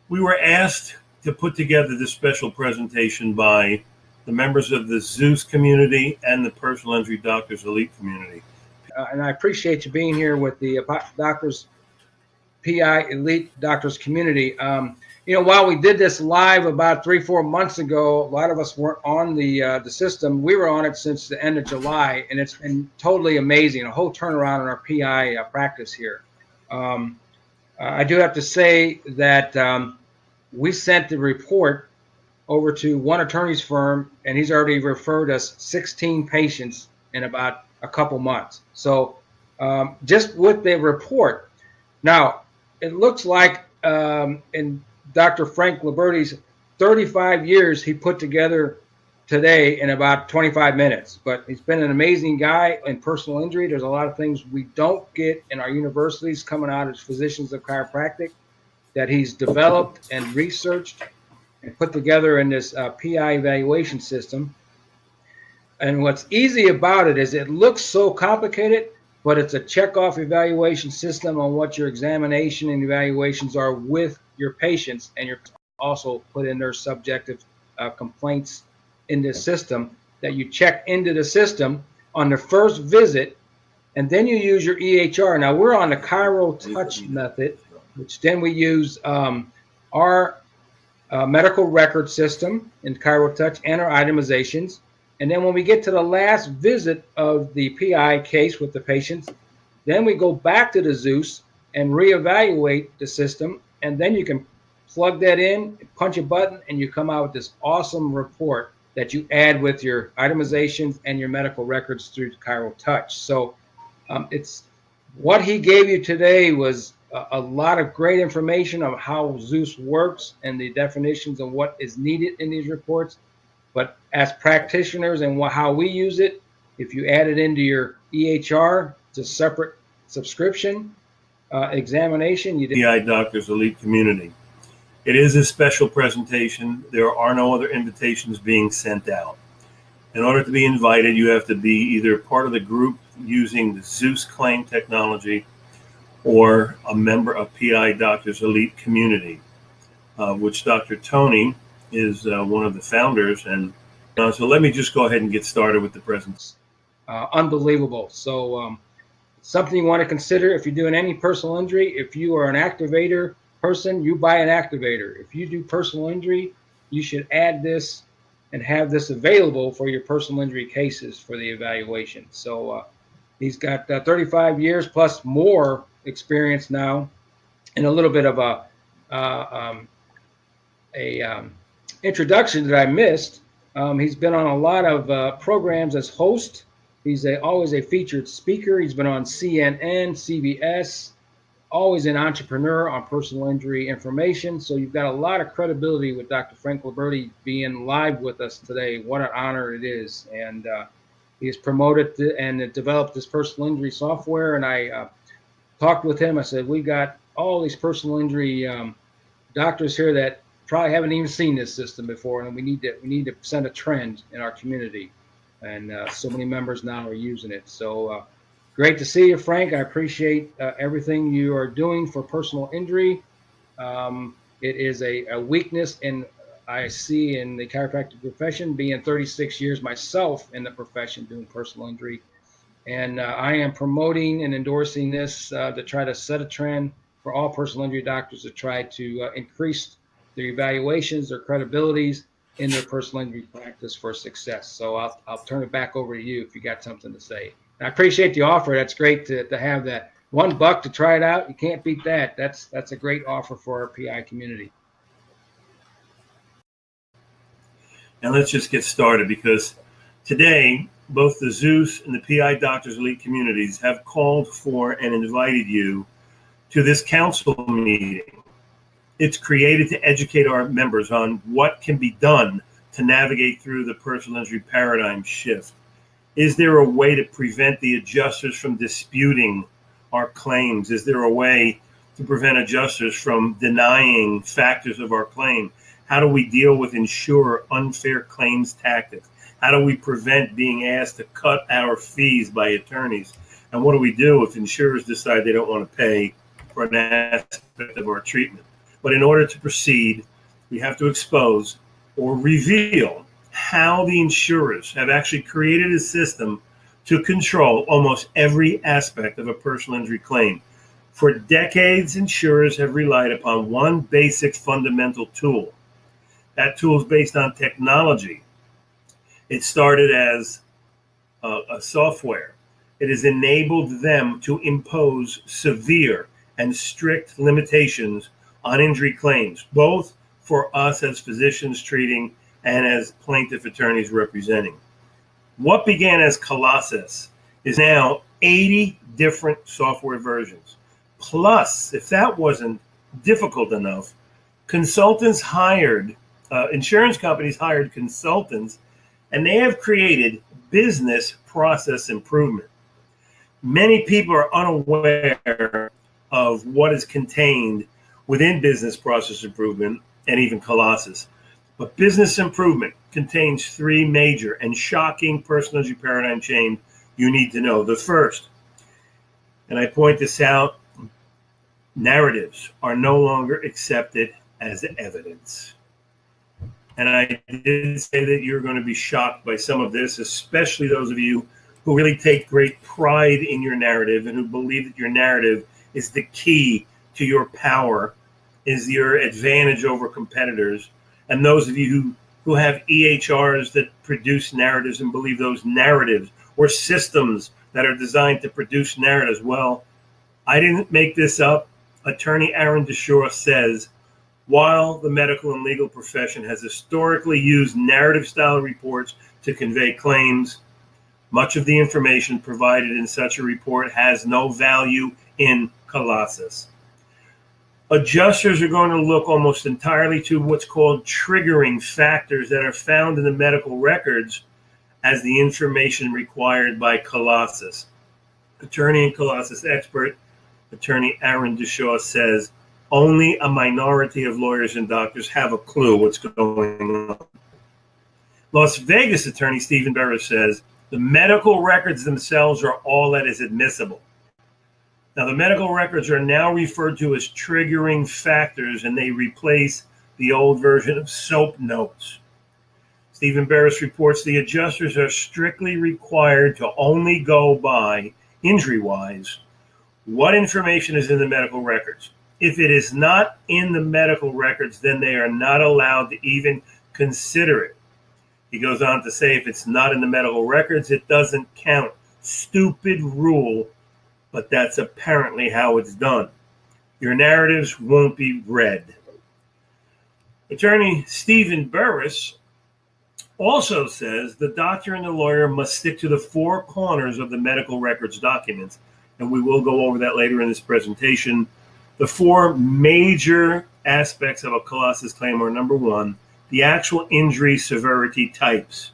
We were asked to put together this special presentation by the members of the Zeus community and the Personal Injury Doctors Elite community. And I appreciate you being here with the Doctors PI Elite Doctors community. While we did this live about 3-4 months ago, a lot of us weren't on the system. We were on it since the end of July, and it's been totally amazing, a whole turnaround in our PI practice here. I do have to say that we sent the report over to one attorney's firm, and he's already referred us 16 patients in about a couple months. So just with the report, now it looks like in Dr. Frank Liberti's 35 years he put together today in about 25 minutes. But he's been an amazing guy in personal injury. There's a lot of things we don't get in our universities coming out as physicians of chiropractic that he's developed and researched and put together in this PI evaluation system. And what's easy about it is it looks so complicated, but it's a check-off evaluation system on what your examination and evaluations are with your patients, and you're also put in their subjective complaints in this system that you check into the system on the first visit, and then you use your EHR. Now we're on the Chiro Touch method, which then we use our medical record system in Chiro Touch and our itemizations. And then when we get to the last visit of the PI case with the patients, then we go back to the Zeus and reevaluate the system. And then you can plug that in, punch a button, and you come out with this awesome report that you add with your itemizations and your medical records through Chiro Touch. So it's what he gave you today was a lot of great information on how Zeus works and the definitions of what is needed in these reports. But as practitioners and how we use it, if you add it into your EHR, it's a separate subscription examination. PI Doctors Elite community. It is a special presentation. There are no other invitations being sent out. In order to be invited, you have to be either part of the group using the Zeusclaim technology or a member of PI Doctors Elite community, which Dr. Tony is one of the founders. And so let me just go ahead and get started with the presentation. Unbelievable. So something you want to consider if you're doing any personal injury. If you are an activator person, you buy an activator. If you do personal injury, you should add this and have this available for your personal injury cases for the evaluation. So he's got 35 years plus more experience now, and a little bit of a introduction that I missed. He's been on a lot of programs as host. He's always a featured speaker. He's been on CNN, CBS, always an entrepreneur on personal injury information. So you've got a lot of credibility with Dr. Frank Liberti being live with us today. What an honor it is. And he's promoted and developed this personal injury software. And I talked with him. I said, we got all these personal injury doctors here that probably haven't even seen this system before, and we need to send a trend in our community. And so many members now are using it. So great to see you, Frank. I appreciate everything you are doing for personal injury. It is a weakness I see in the chiropractic profession, being 36 years myself in the profession doing personal injury. And I am promoting and endorsing this to try to set a trend for all personal injury doctors to try to increase their evaluations, their credibilities in their personal injury practice for success. So I'll turn it back over to you if you got something to say. And I appreciate the offer. That's great to have that. $1 to try it out. You can't beat that. That's a great offer for our PI community. And let's just get started, because today both the Zeus and the PI Doctors Elite communities have called for and invited you to this council meeting. It's created to educate our members on what can be done to navigate through the personal injury paradigm shift. Is there a way to prevent the adjusters from disputing our claims? Is there a way to prevent adjusters from denying factors of our claim? How do we deal with insurer unfair claims tactics? How do we prevent being asked to cut our fees by attorneys? And what do we do if insurers decide they don't want to pay for an aspect of our treatment? But in order to proceed, we have to expose or reveal how the insurers have actually created a system to control almost every aspect of a personal injury claim. For decades, insurers have relied upon one basic fundamental tool. That tool is based on technology. It started as a software. It has enabled them to impose severe and strict limitations on injury claims, both for us as physicians treating and as plaintiff attorneys representing. What began as Colossus is now 80 different software versions. Plus, if that wasn't difficult enough, consultants hired, insurance companies hired consultants, and they have created business process improvement. Many people are unaware of what is contained within business process improvement and even Colossus. But business improvement contains three major and shocking personal injury paradigm change you need to know. The first, and I point this out, narratives are no longer accepted as evidence. And I did say that you're going to be shocked by some of this, especially those of you who really take great pride in your narrative and who believe that your narrative is the key to your power, is your advantage over competitors. And those of you who have EHRs that produce narratives and believe those narratives or systems that are designed to produce narratives. Well, I didn't make this up. Attorney Aaron DeShaw says, while the medical and legal profession has historically used narrative-style reports to convey claims, much of the information provided in such a report has no value in Colossus. Adjusters are going to look almost entirely to what's called triggering factors that are found in the medical records as the information required by Colossus. Attorney and Colossus expert, Attorney Aaron DeShaw says, only a minority of lawyers and doctors have a clue what's going on. Las Vegas attorney Stephen Burris says, the medical records themselves are all that is admissible. Now, the medical records are now referred to as triggering factors, and they replace the old version of SOAP notes. Stephen Burris reports the adjusters are strictly required to only go by, injury-wise, what information is in the medical records. If it is not in the medical records, then they are not allowed to even consider it. He goes on to say, if it's not in the medical records, it doesn't count. Stupid rule, but that's apparently how it's done. Your narratives won't be read. Attorney Stephen Burris also says the doctor and the lawyer must stick to the four corners of the medical records documents, and we will go over that later in this presentation. The four major aspects of a Colossus claim are, number one, the actual injury severity types,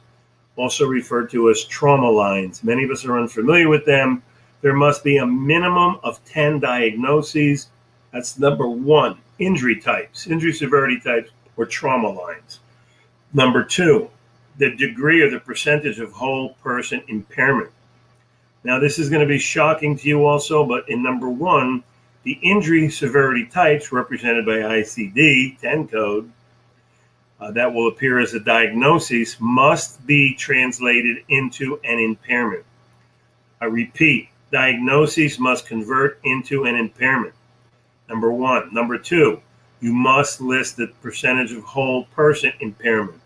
also referred to as trauma lines. Many of us are unfamiliar with them. There must be a minimum of 10 diagnoses. That's number one, injury types, injury severity types, or trauma lines. Number two, the degree or the percentage of whole person impairment. Now, this is going to be shocking to you also, but in number one, the injury severity types represented by ICD 10 code that will appear as a diagnosis must be translated into an impairment. I repeat, diagnoses must convert into an impairment. Number one. Number two, you must list the percentage of whole person impairment.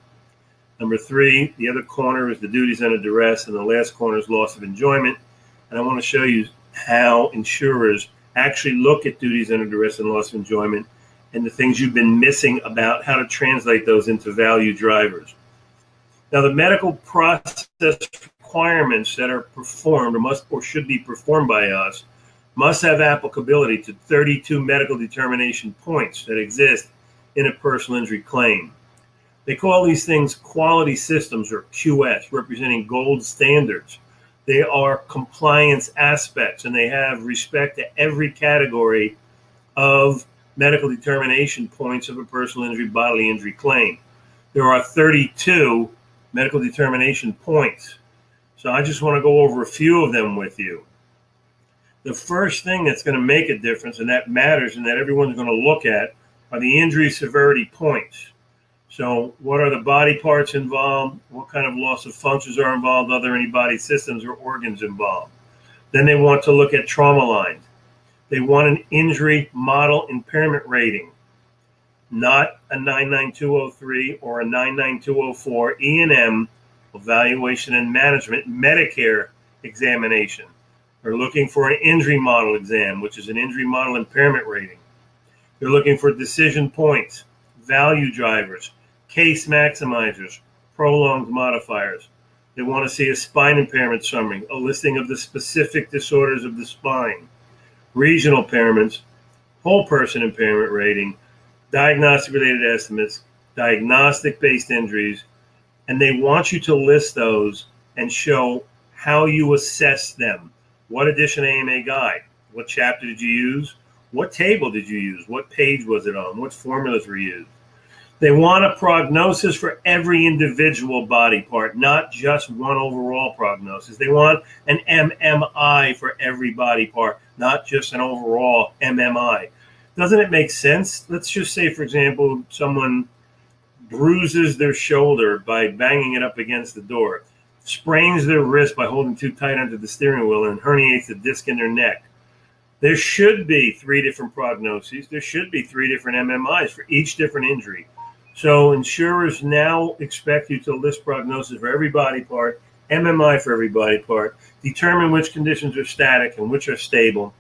Number three, the other corner is the duties under duress, and the last corner is loss of enjoyment. And I want to show you how insurers actually look at duties under duress and loss of enjoyment and the things you've been missing about how to translate those into value drivers. Now, the medical process requirements that are performed or must or should be performed by us must have applicability to 32 medical determination points that exist in a personal injury claim. They call these things quality systems, or QS, representing gold standards. They are compliance aspects, and they have respect to every category of medical determination points of a personal injury, bodily injury claim. There are 32 medical determination points. So I just want to go over a few of them with you. The first thing that's going to make a difference, and that matters, and that everyone's going to look at, are the injury severity points. So what are the body parts involved? What kind of loss of functions are involved? Are there any body systems or organs involved? Then they want to look at trauma lines. They want an injury model impairment rating, not a 99203 or a 99204 E&M, evaluation and management, Medicare examination. They're looking for an injury model exam, which is an injury model impairment rating. They're looking for decision points, value drivers, case maximizers, prolonged modifiers. They want to see a spine impairment summary, a listing of the specific disorders of the spine, regional impairments, whole person impairment rating, diagnostic related estimates, diagnostic based injuries, and they want you to list those and show how you assess them. What edition AMA guide? What chapter did you use? What table did you use? What page was it on? What formulas were used? They want a prognosis for every individual body part, not just one overall prognosis. They want an MMI for every body part, not just an overall MMI. Doesn't it make sense? Let's just say, for example, someone bruises their shoulder by banging it up against the door, sprains their wrist by holding too tight onto the steering wheel, and herniates the disc in their neck. There should be 3 different prognoses. There should be 3 different MMIs for each different injury. So insurers now expect you to list prognosis for every body part, MMI for every body part, determine which conditions are static and which are stable,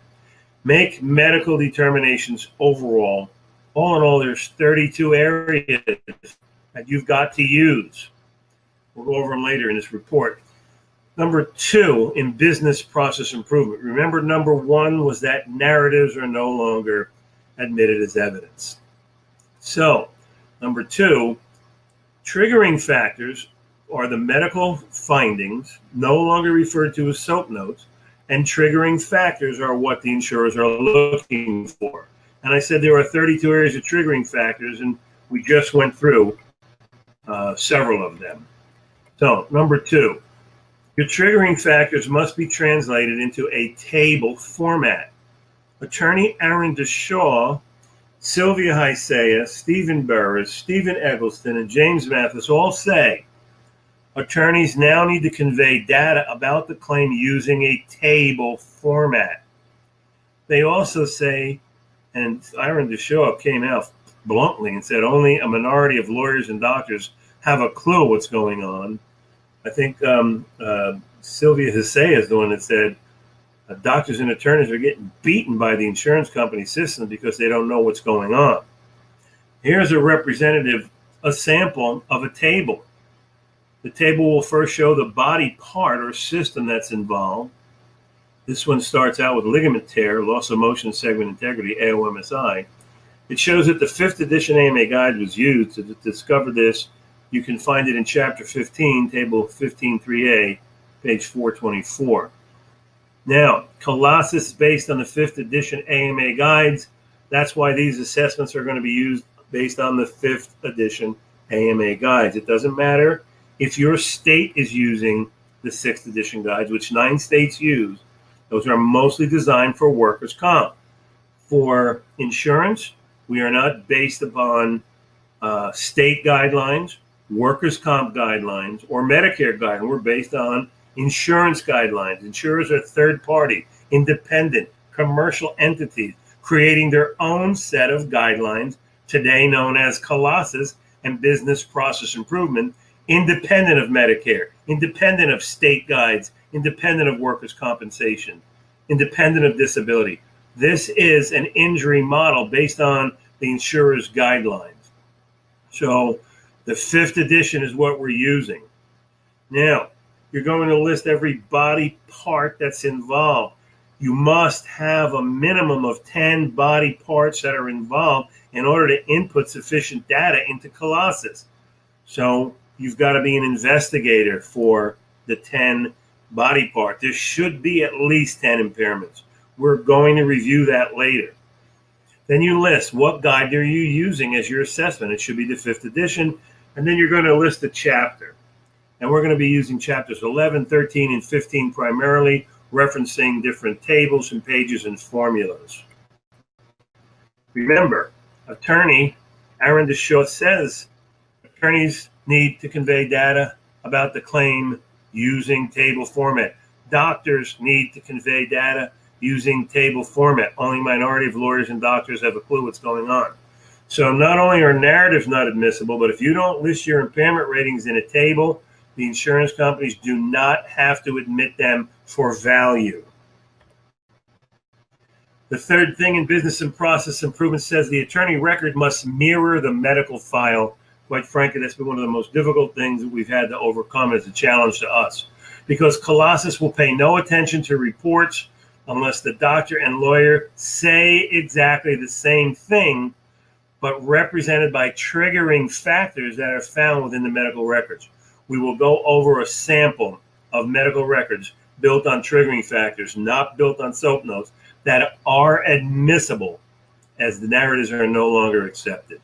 make medical determinations overall. All in all, there's 32 areas that you've got to use. We'll go over them later in this report. Number 2, in business process improvement. Remember, number 1 was that narratives are no longer admitted as evidence. So, number 2, triggering factors are the medical findings, no longer referred to as SOAP notes, and triggering factors are what the insurers are looking for. And I said there are 32 areas of triggering factors, and we just went through several of them. So, number 2, your triggering factors must be translated into a table format. Attorney Aaron DeShaw, Sylvia Hysea, Stephen Burris, Stephen Eggleston, and James Mathis all say attorneys now need to convey data about the claim using a table format. They also say, and Aaron DeShaw came out bluntly and said only a minority of lawyers and doctors have a clue what's going on. I think Sylvia Hysea is the one that said doctors and attorneys are getting beaten by the insurance company system because they don't know what's going on. Here's a sample of a table. The table will first show the body part or system that's involved. This one starts out with ligament tear, loss of motion segment integrity, AOMSI. It shows that the 5th edition AMA guide was used to discover this. You can find it in Chapter 15, Table 15.3a, page 424. Now, Colossus is based on the 5th edition AMA guides. That's why these assessments are going to be used based on the 5th edition AMA guides. It doesn't matter if your state is using the 6th edition guides, which 9 states use. Those are mostly designed for workers' comp. For insurance, we are not based upon state guidelines, workers' comp guidelines, or Medicare guidelines. We're based on insurance guidelines. Insurers are third-party, independent, commercial entities creating their own set of guidelines, today known as Colossus and business process improvement, independent of Medicare, independent of state guides, independent of workers' compensation, independent of disability. This is an injury model based on the insurer's guidelines. So the 5th edition is what we're using. Now, you're going to list every body part that's involved. You must have a minimum of 10 body parts that are involved in order to input sufficient data into Colossus. So you've got to be an investigator for the 10 body part. There should be at least 10 impairments. We're going to review that later. Then you list what guide are you using as your assessment. It should be the 5th edition. And then you're going to list a chapter. And we're going to be using chapters 11, 13, and 15 primarily, referencing different tables and pages and formulas. Remember, Attorney Aaron DeShaw says attorneys need to convey data about the claim using table format. Doctors need to convey data using table format. Only minority of lawyers and doctors have a clue what's going on. So not only are narratives not admissible, but if you don't list your impairment ratings in a table, the insurance companies do not have to admit them for value. The third thing in business and process improvement says the attorney record must mirror the medical file. Quite frankly, that's been one of the most difficult things that we've had to overcome as a challenge to us, because Colossus will pay no attention to reports unless the doctor and lawyer say exactly the same thing, but represented by triggering factors that are found within the medical records. We will go over a sample of medical records built on triggering factors, not built on soap notes, that are admissible as the narratives are no longer accepted.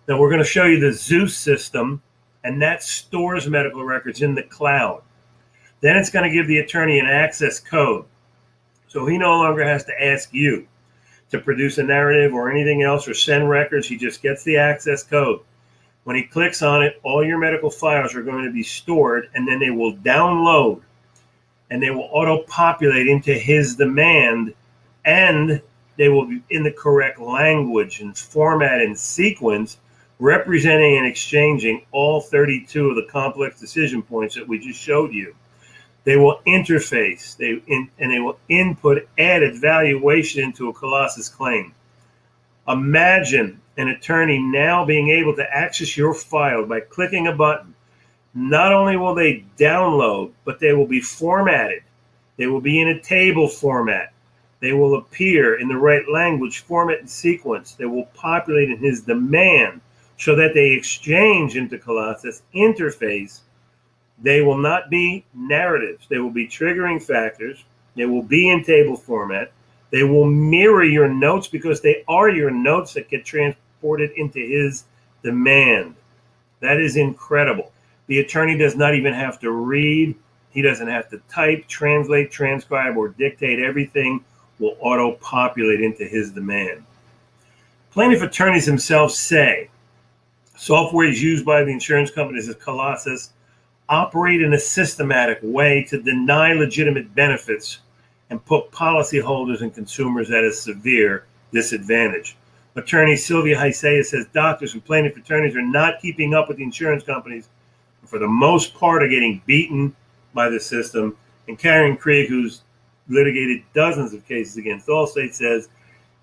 Now we're going to show you the Zeus system, and that stores medical records in the cloud. Then it's going to give the attorney an access code. So he no longer has to ask you to produce a narrative or anything else or send records. He just gets the access code. When he clicks on it, all your medical files are going to be stored, and then they will download and they will auto-populate into his demand, and they will be in the correct language and format and sequence, representing and exchanging all 32 of the complex decision points that we just showed you. They will interface, and they will input added valuation into a Colossus claim. Imagine an attorney now being able to access your file by clicking a button. Not only will they download, but they will be formatted. They will be in a table format. They will appear in the right language, format, and sequence. They will populate in his demand so that they exchange into Colossus interface. They will not be narratives. They will be triggering factors. They will be in table format. They will mirror your notes because they are your notes that get transported into his demand. That is incredible. The attorney does not even have to read. He doesn't have to type, translate, transcribe, or dictate. Everything will auto-populate into his demand. Plaintiff attorneys themselves say software is used by the insurance companies as Colossus operate in a systematic way to deny legitimate benefits and put policyholders and consumers at a severe disadvantage. Attorney Sylvia Heisea says doctors and plaintiff attorneys are not keeping up with the insurance companies, and for the most part are getting beaten by the system. And Karen Krieg, who's litigated dozens of cases against Allstate, says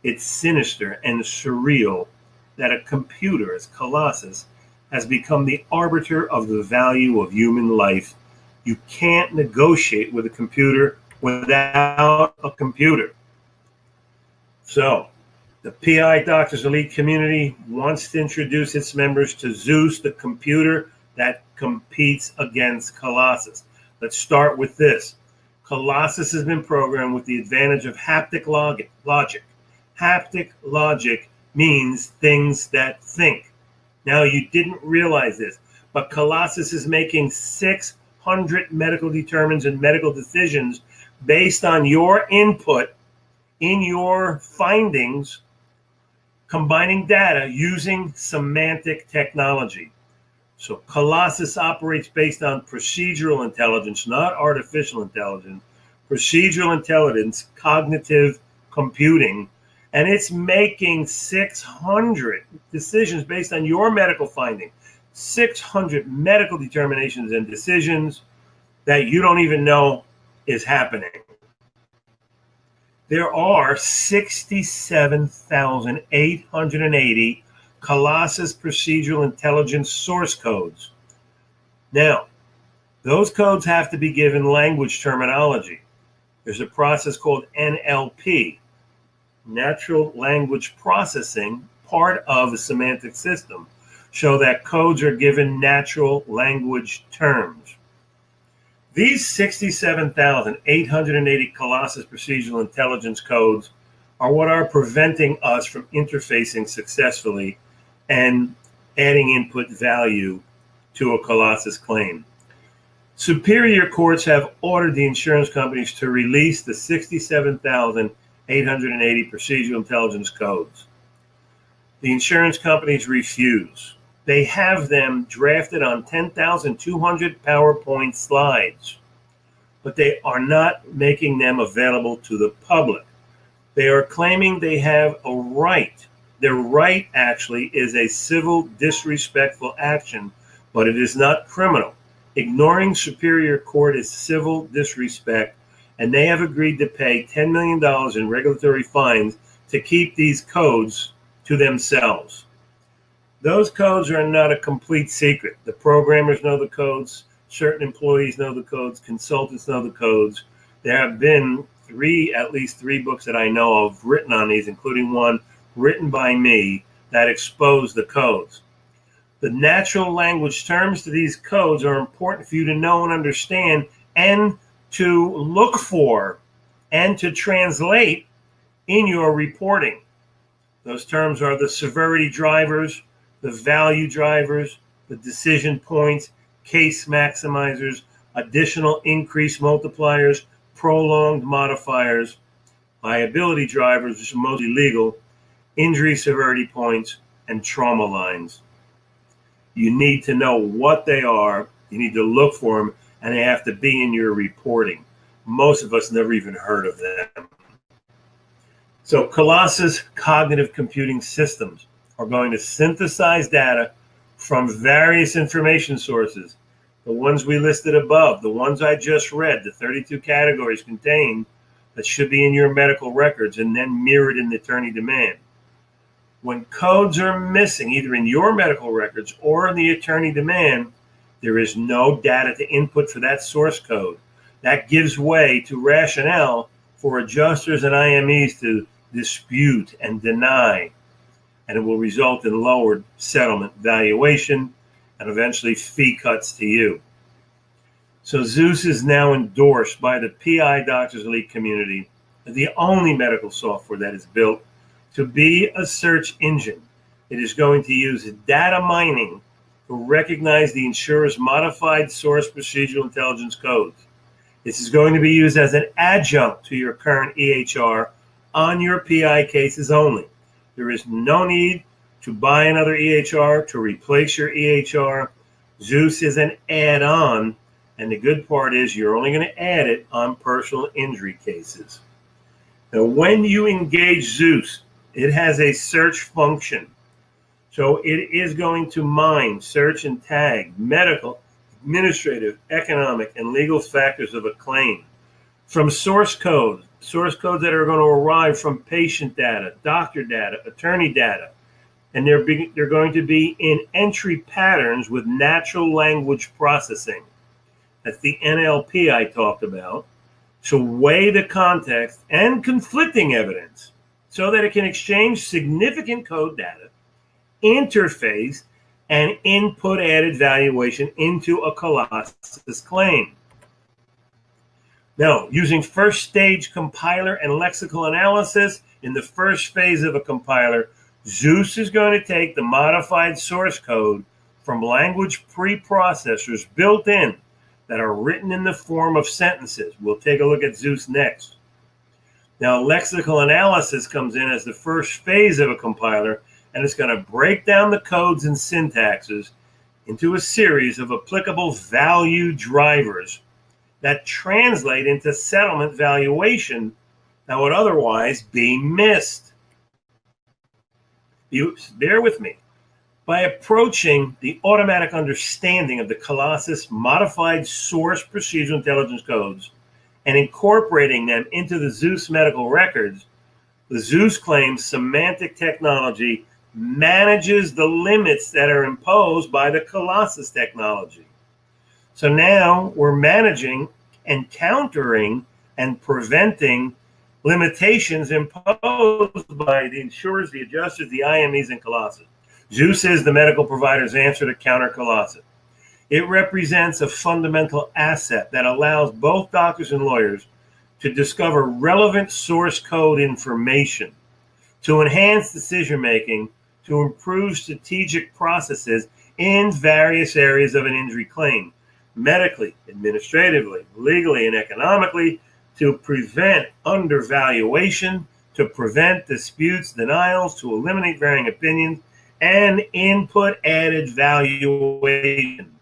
it's sinister and surreal that a computer as Colossus has become the arbiter of the value of human life. You can't negotiate with a computer without a computer. So the PI Doctors Elite community wants to introduce its members to Zeus, the computer that competes against Colossus. Let's start with this. Colossus has been programmed with the advantage of haptic logic. Haptic logic means things that think. Now, you didn't realize this, but Colossus is making 600 medical determinations and medical decisions based on your input in your findings, combining data using semantic technology. So Colossus operates based on procedural intelligence, not artificial intelligence, procedural intelligence, cognitive computing, and it's making 600 decisions based on your medical finding, 600 medical determinations and decisions that you don't even know is happening. There are 67,880 Colossus procedural intelligence source codes. Now, those codes have to be given language terminology. There's a process called NLP, natural language processing, part of a semantic system, so that codes are given natural language terms. These 67,880 Colossus procedural intelligence codes are what are preventing us from interfacing successfully and adding input value to a Colossus claim. Superior courts have ordered the insurance companies to release the 67,880 procedural intelligence codes. The insurance companies refuse. They have them drafted on 10,200 PowerPoint slides, but they are not making them available to the public. They are claiming they have a right. Their right actually is a civil disrespectful action, but it is not criminal. Ignoring superior court is civil disrespect, and they have agreed to pay $10 million in regulatory fines to keep these codes to themselves. Those codes are not a complete secret. The programmers know the codes, certain employees know the codes, consultants know the codes. There have been at least three books that I know of written on these, including one written by me that expose the codes. The natural language terms to these codes are important for you to know and understand and to look for and to translate in your reporting. Those terms are the severity drivers, the value drivers, the decision points, case maximizers, additional increase multipliers, prolonged modifiers, liability drivers, which are mostly legal, injury severity points, and trauma lines. You need to know what they are. You need to look for them, and they have to be in your reporting. Most of us never even heard of them. So Colossus cognitive computing systems are going to synthesize data from various information sources. The ones we listed above, the ones I just read, the 32 categories contained that should be in your medical records and then mirrored in the attorney demand. When codes are missing, either in your medical records or in the attorney demand, there is no data to input for that source code. That gives way to rationale for adjusters and IMEs to dispute and deny, and it will result in lowered settlement valuation and eventually fee cuts to you. So Zeus is now endorsed by the PI Doctors Elite community as the only medical software that is built to be a search engine. It is going to use data mining to recognize the insurer's modified source procedural intelligence codes. This is going to be used as an adjunct to your current EHR on your PI cases only. There is no need to buy another EHR to replace your EHR. Zeus is an add-on, and the good part is you're only going to add it on personal injury cases. Now, when you engage Zeus, it has a search function. So it is going to mine, search, and tag medical, administrative, economic, and legal factors of a claim from source codes that are going to arrive from patient data, doctor data, attorney data, and they're going to be in entry patterns with natural language processing. That's the NLP I talked about. To weigh the context and conflicting evidence so that it can exchange significant code data, interface, and input added valuation into a Colossus claim. Now, using first stage compiler and lexical analysis, in the first phase of a compiler, Zeus is going to take the modified source code from language preprocessors built in that are written in the form of sentences. We'll take a look at Zeus next. Now, lexical analysis comes in as the first phase of a compiler, and it's going to break down the codes and syntaxes into a series of applicable value drivers that translate into settlement valuation that would otherwise be missed. You bear with me. By approaching the automatic understanding of the Colossus modified source procedural intelligence codes and incorporating them into the Zeus medical records, the Zeusclaim semantic technology manages the limits that are imposed by the Colossus technology. So now we're managing and countering and preventing limitations imposed by the insurers, the adjusters, the IMEs, and Colossus. Zeus is the medical provider's answer to counter Colossus. It represents a fundamental asset that allows both doctors and lawyers to discover relevant source code information, to enhance decision-making, to improve strategic processes in various areas of an injury claim, medically, administratively, legally, and economically, to prevent undervaluation, to prevent disputes, denials, to eliminate varying opinions, and input added valuation.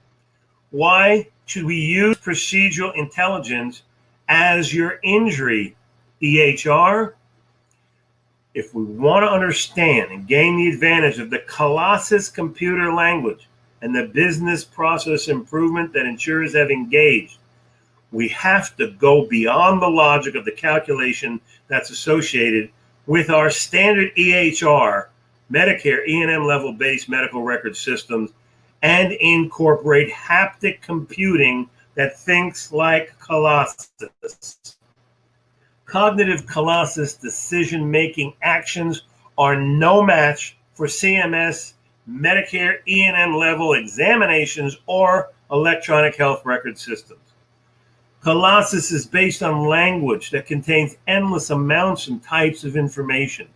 Why should we use procedural intelligence as your injury EHR? If we want to understand and gain the advantage of the Colossus computer language and the business process improvement that insurers have engaged, we have to go beyond the logic of the calculation that's associated with our standard EHR, Medicare E&M level based medical record systems, and incorporate haptic computing that thinks like Colossus. Cognitive Colossus decision-making actions are no match for CMS Medicare E&M level examinations or electronic health record systems. Colossus is based on language that contains endless amounts and types of information.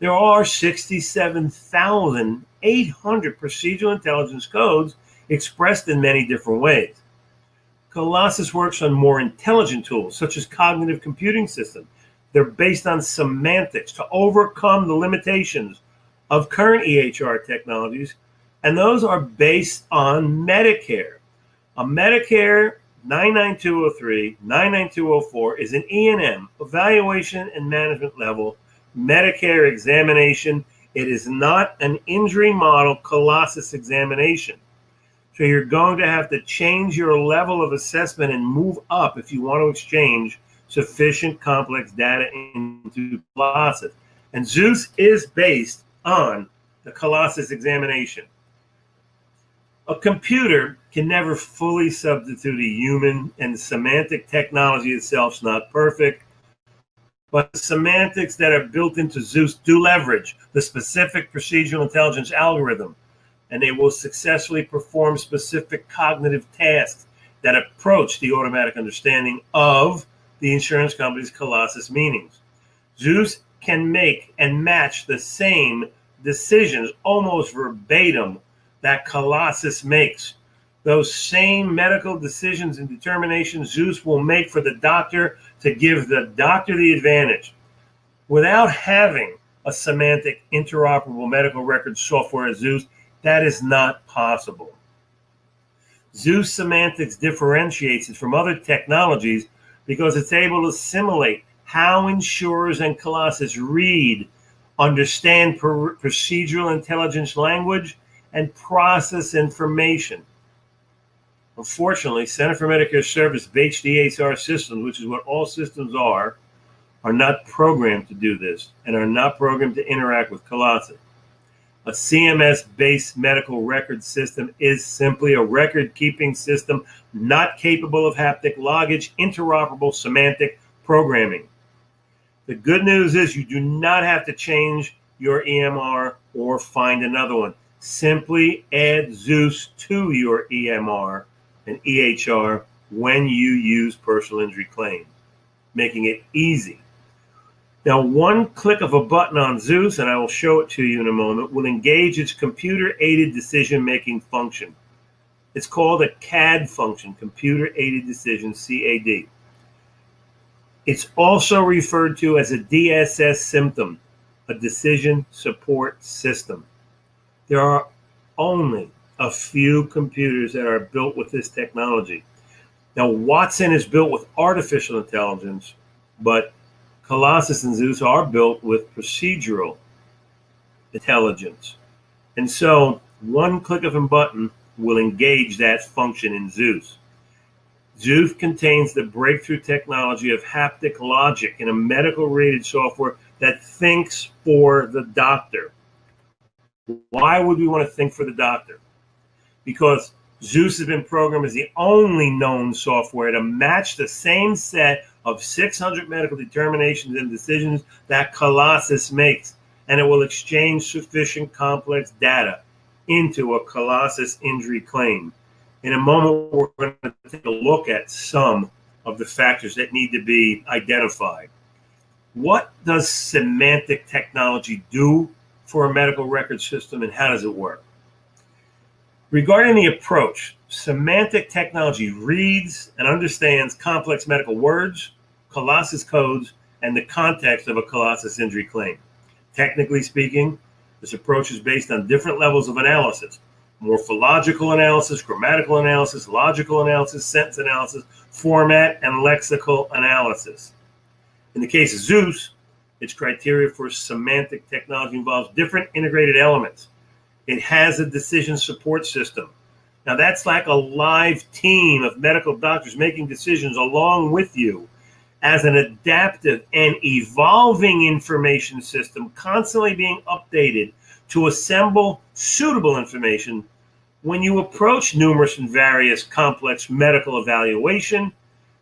There are 67,800 procedural intelligence codes expressed in many different ways. Colossus works on more intelligent tools, such as cognitive computing systems. They're based on semantics to overcome the limitations of current EHR technologies, and those are based on Medicare. A Medicare 99203, 99204 is an E&M, evaluation and management level, Medicare examination. It is not an injury model Colossus examination. So you're going to have to change your level of assessment and move up if you want to exchange sufficient complex data into Colossus. And Zeus is based on the Colossus examination. A computer can never fully substitute a human, and semantic technology itself is not perfect. But the semantics that are built into Zeus do leverage the specific procedural intelligence algorithm, and they will successfully perform specific cognitive tasks that approach the automatic understanding of the insurance company's Colossus meanings. Zeus can make and match the same decisions almost verbatim that Colossus makes. Those same medical decisions and determinations Zeus will make for the doctor to give the doctor the advantage. Without having a semantic interoperable medical record software as Zeus, that is not possible. Zeus semantics differentiates it from other technologies because it's able to simulate how insurers and Colossus read, understand procedural intelligence language, and process information. Unfortunately, Center for Medicare Service-based EHR systems, which is what all systems are not programmed to do this and are not programmed to interact with Colossus. A CMS-based medical record system is simply a record-keeping system not capable of haptic loggage, interoperable semantic programming. The good news is you do not have to change your EMR or find another one. Simply add Zeus to your EMR and EHR when you use personal injury claims, making it easy. Now, one click of a button on Zeus, and I will show it to you in a moment, will engage its computer-aided decision-making function. It's called a CAD function, Computer-Aided Decision, CAD. It's also referred to as a DSS symptom, a decision support system. There are only a few computers that are built with this technology. Now, Watson is built with artificial intelligence, but Colossus and Zeus are built with procedural intelligence. And so one click of a button will engage that function in Zeus. Zeus contains the breakthrough technology of haptic logic in a medical-rated software that thinks for the doctor. Why would we want to think for the doctor? Because Zeus has been programmed as the only known software to match the same set of 600 medical determinations and decisions that Colossus makes, and it will exchange sufficient complex data into a Colossus injury claim. In a moment, we're going to take a look at some of the factors that need to be identified. What does semantic technology do for a medical record system, and how does it work? Regarding the approach, semantic technology reads and understands complex medical words, Colossus codes, and the context of a Colossus injury claim. Technically speaking, this approach is based on different levels of analysis: morphological analysis, grammatical analysis, logical analysis, sentence analysis, format, and lexical analysis. In the case of Zeus, its criteria for semantic technology involves different integrated elements. It has a decision support system. Now, that's like a live team of medical doctors making decisions along with you as an adaptive and evolving information system, constantly being updated to assemble suitable information when you approach numerous and various complex medical evaluation,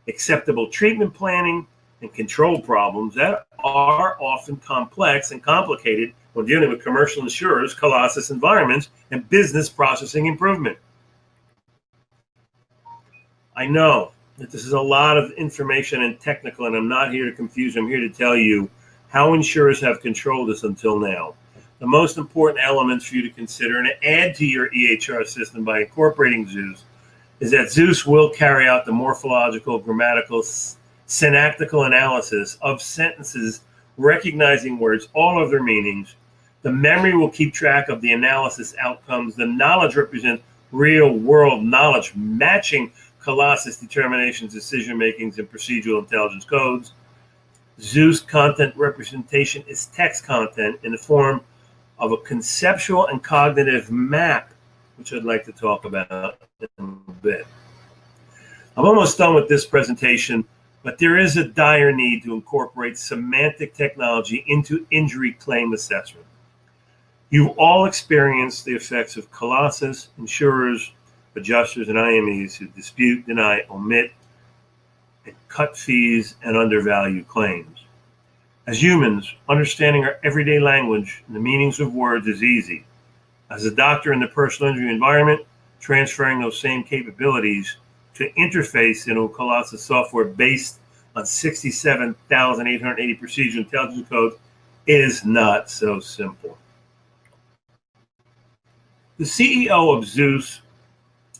acceptable treatment planning, and control problems that are often complex and complicated when dealing with commercial insurers, Colossus environments, and business processing improvement. I know that this is a lot of information and technical, and I'm not here to confuse you. I'm here to tell you how insurers have controlled this until now. The most important elements for you to consider and to add to your EHR system by incorporating Zeus is that Zeus will carry out the morphological, grammatical, synactical analysis of sentences, recognizing words, all of their meanings. The memory will keep track of the analysis outcomes. The knowledge represents real world knowledge, matching Colossus determinations, decision makings, and procedural intelligence codes. Zeus content representation is text content in the form of a conceptual and cognitive map, which I'd like to talk about in a bit. I'm almost done with this presentation, but there is a dire need to incorporate semantic technology into injury claim assessment. You've all experienced the effects of Colossus, insurers, adjusters, and IMEs who dispute, deny, omit, and cut fees and undervalue claims. As humans, understanding our everyday language and the meanings of words is easy. As a doctor in the personal injury environment, transferring those same capabilities to interface into Colossus software based on 67,880 procedural intelligence codes is not so simple. The CEO of Zeus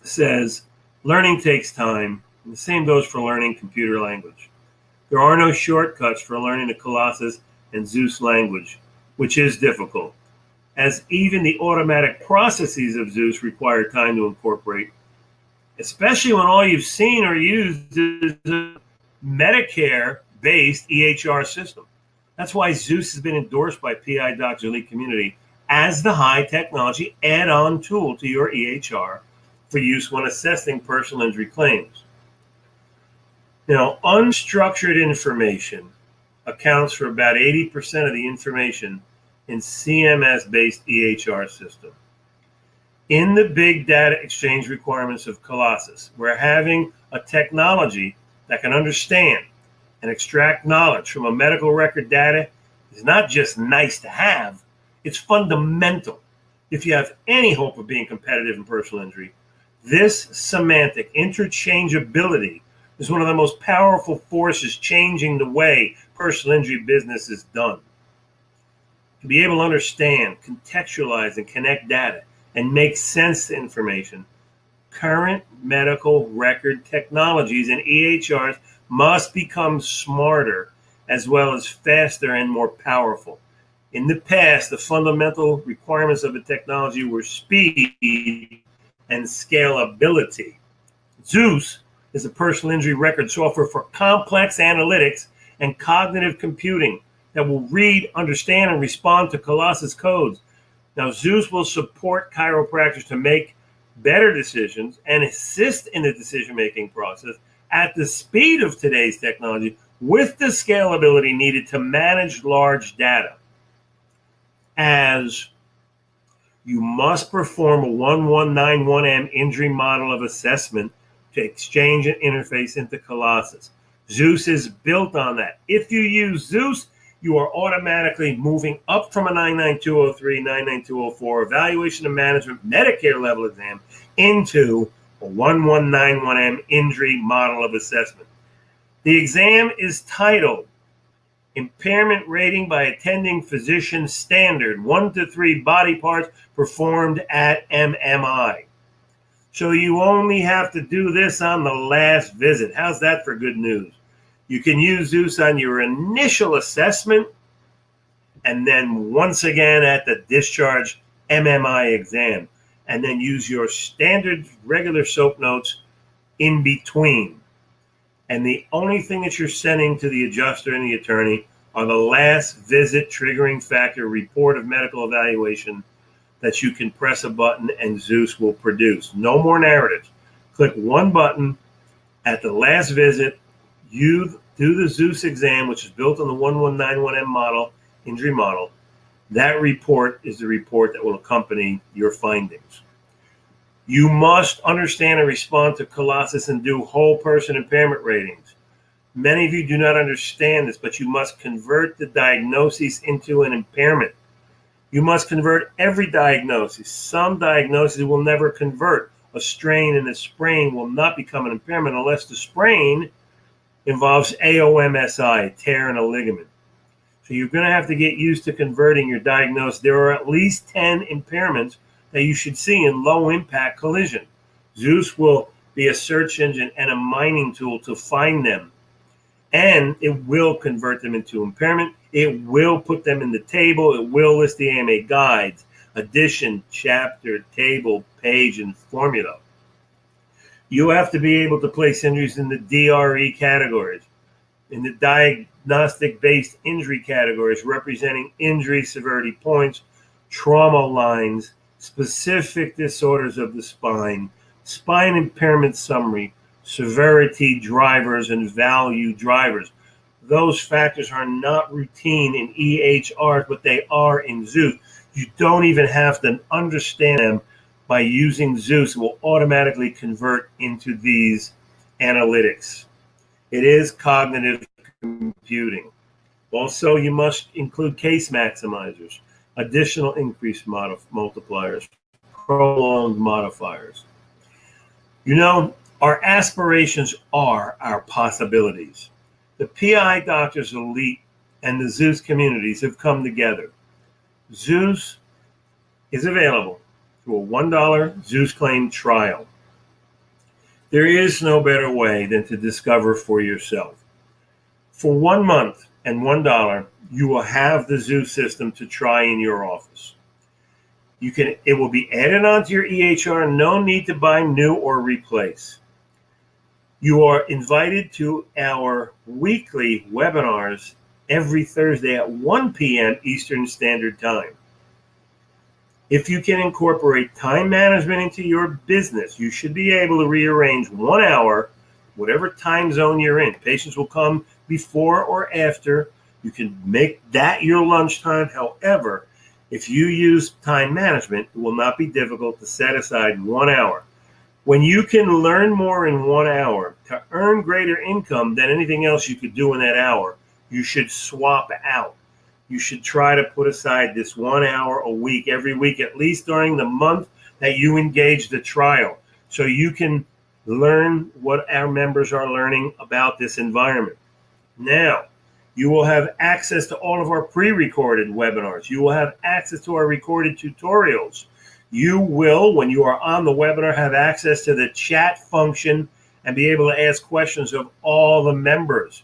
says learning takes time, and the same goes for learning computer language. There are no shortcuts for learning the Colossus and Zeus language, which is difficult, as even the automatic processes of Zeus require time to incorporate, especially when all you've seen or used is a Medicare-based EHR system. That's why Zeus has been endorsed by PI Doctors Elite Community as the high-technology add-on tool to your EHR for use when assessing personal injury claims. Now, unstructured information accounts for about 80% of the information in CMS-based EHR system. In the big data exchange requirements of Colossus, we're having a technology that can understand and extract knowledge from a medical record data is not just nice to have, it's fundamental if you have any hope of being competitive in personal injury. This semantic interchangeability is one of the most powerful forces changing the way personal injury business is done. To be able to understand, contextualize, and connect data and make sense to information, current medical record technologies and EHRs must become smarter as well as faster and more powerful. In the past, the fundamental requirements of the technology were speed and scalability. Zeus is a personal injury record software for complex analytics and cognitive computing that will read, understand, and respond to Colossus codes. Now, Zeus will support chiropractors to make better decisions and assist in the decision-making process at the speed of today's technology with the scalability needed to manage large data. As you must perform a 1191M injury model of assessment to exchange and interface into Colossus. Zeus is built on that. If you use Zeus, you are automatically moving up from a 99203, 99204 evaluation and management Medicare level exam into a 1191M injury model of assessment. The exam is titled Impairment Rating by Attending Physician Standard, 1 to 3 body parts performed at MMI. So you only have to do this on the last visit. How's that for good news? You can use Zeus on your initial assessment and then once again at the discharge MMI exam, and then use your standard regular soap notes in between. And the only thing that you're sending to the adjuster and the attorney are the last visit triggering factor report of medical evaluation that you can press a button and Zeus will produce. No more narratives. Click one button at the last visit. You do the Zeus exam, which is built on the 1191M model, injury model. That report is the report that will accompany your findings. You must understand and respond to Colossus and do whole person impairment ratings. Many of you do not understand this, but you must convert the diagnosis into an impairment. You must convert every diagnosis. Some diagnoses will never convert. A strain and a sprain will not become an impairment unless the sprain involves AOMSI, a tear in a ligament. So you're going to have to get used to converting your diagnosis. There are at least 10 impairments that you should see in low impact collision. Zeus will be a search engine and a mining tool to find them. And it will convert them into impairment. It will put them in the table. It will list the AMA guides, addition, chapter, table, page, and formula. You have to be able to place injuries in the DRE categories, in the diagnostic-based injury categories, representing injury severity points, trauma lines, specific disorders of the spine, spine impairment summary, severity drivers, and value drivers. Those factors are not routine in EHRs, but they are in Zeus. You don't even have to understand them. By using Zeus, it will automatically convert into these analytics. It is cognitive computing. Also, you must include case maximizers, additional increase multipliers, prolonged modifiers. You know, our aspirations are our possibilities. The PI Doctors Elite and the Zeus communities have come together. Zeus is available through a $1 Zeusclaim trial. There is no better way than to discover for yourself. For 1 month and $1, you will have the Zeus system to try in your office. It will be added onto your EHR, no need to buy new or replace. You are invited to our weekly webinars every Thursday at 1 p.m. Eastern Standard Time. If you can incorporate time management into your business, you should be able to rearrange 1 hour, whatever time zone you're in. Patients will come before or after. You can make that your lunchtime. However, if you use time management, it will not be difficult to set aside 1 hour. When you can learn more in 1 hour to earn greater income than anything else you could do in that hour, you should swap out. You should try to put aside this 1 hour a week, every week, at least during the month that you engage the trial, so you can learn what our members are learning about this environment. Now, you will have access to all of our pre-recorded webinars. You will have access to our recorded tutorials. You will, when you are on the webinar, have access to the chat function and be able to ask questions of all the members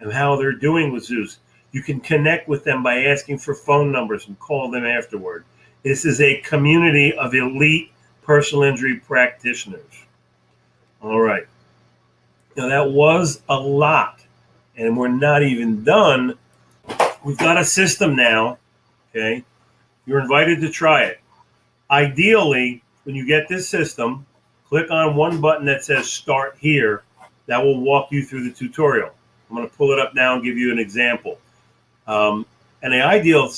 and how they're doing with Zeus. You can connect with them by asking for phone numbers and call them afterward. This is a community of elite personal injury practitioners. All right. Now, that was a lot, and we're not even done. We've got a system now, okay? You're invited to try it. Ideally, when you get this system, click on one button that says Start Here. That will walk you through the tutorial. I'm going to pull it up now and give you an example. And the ideal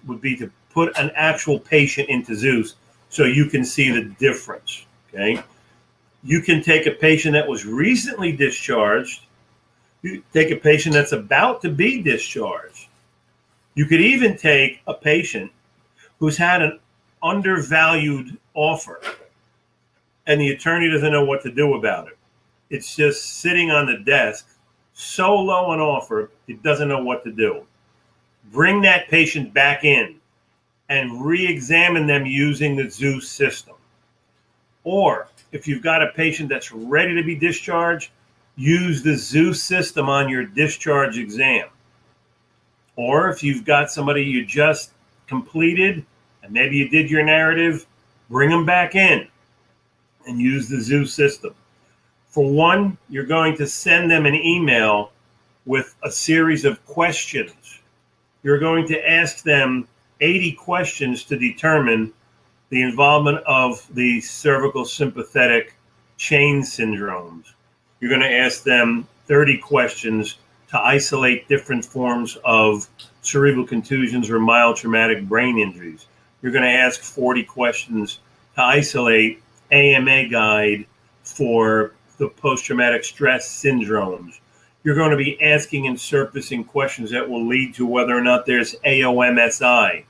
would be to put an actual patient into Zeus so you can see the difference, okay? You can take a patient that was recently discharged. You take a patient that's about to be discharged. You could even take a patient who's had an undervalued offer and the attorney doesn't know what to do about it. It's just sitting on the desk, so low an offer, it doesn't know what to do. Bring that patient back in and re-examine them using the Zeus system. Or if you've got a patient that's ready to be discharged, use the Zeus system on your discharge exam. Or if you've got somebody you just completed and maybe you did your narrative, bring them back in and use the Zeus system. For one, you're going to send them an email with a series of questions. You're going to ask them 80 questions to determine the involvement of the cervical sympathetic chain syndromes. You're going to ask them 30 questions to isolate different forms of cerebral contusions or mild traumatic brain injuries. You're going to ask 40 questions to isolate AMA guide for the post-traumatic stress syndromes. You're going to be asking and surfacing questions that will lead to whether or not there's AOMSI.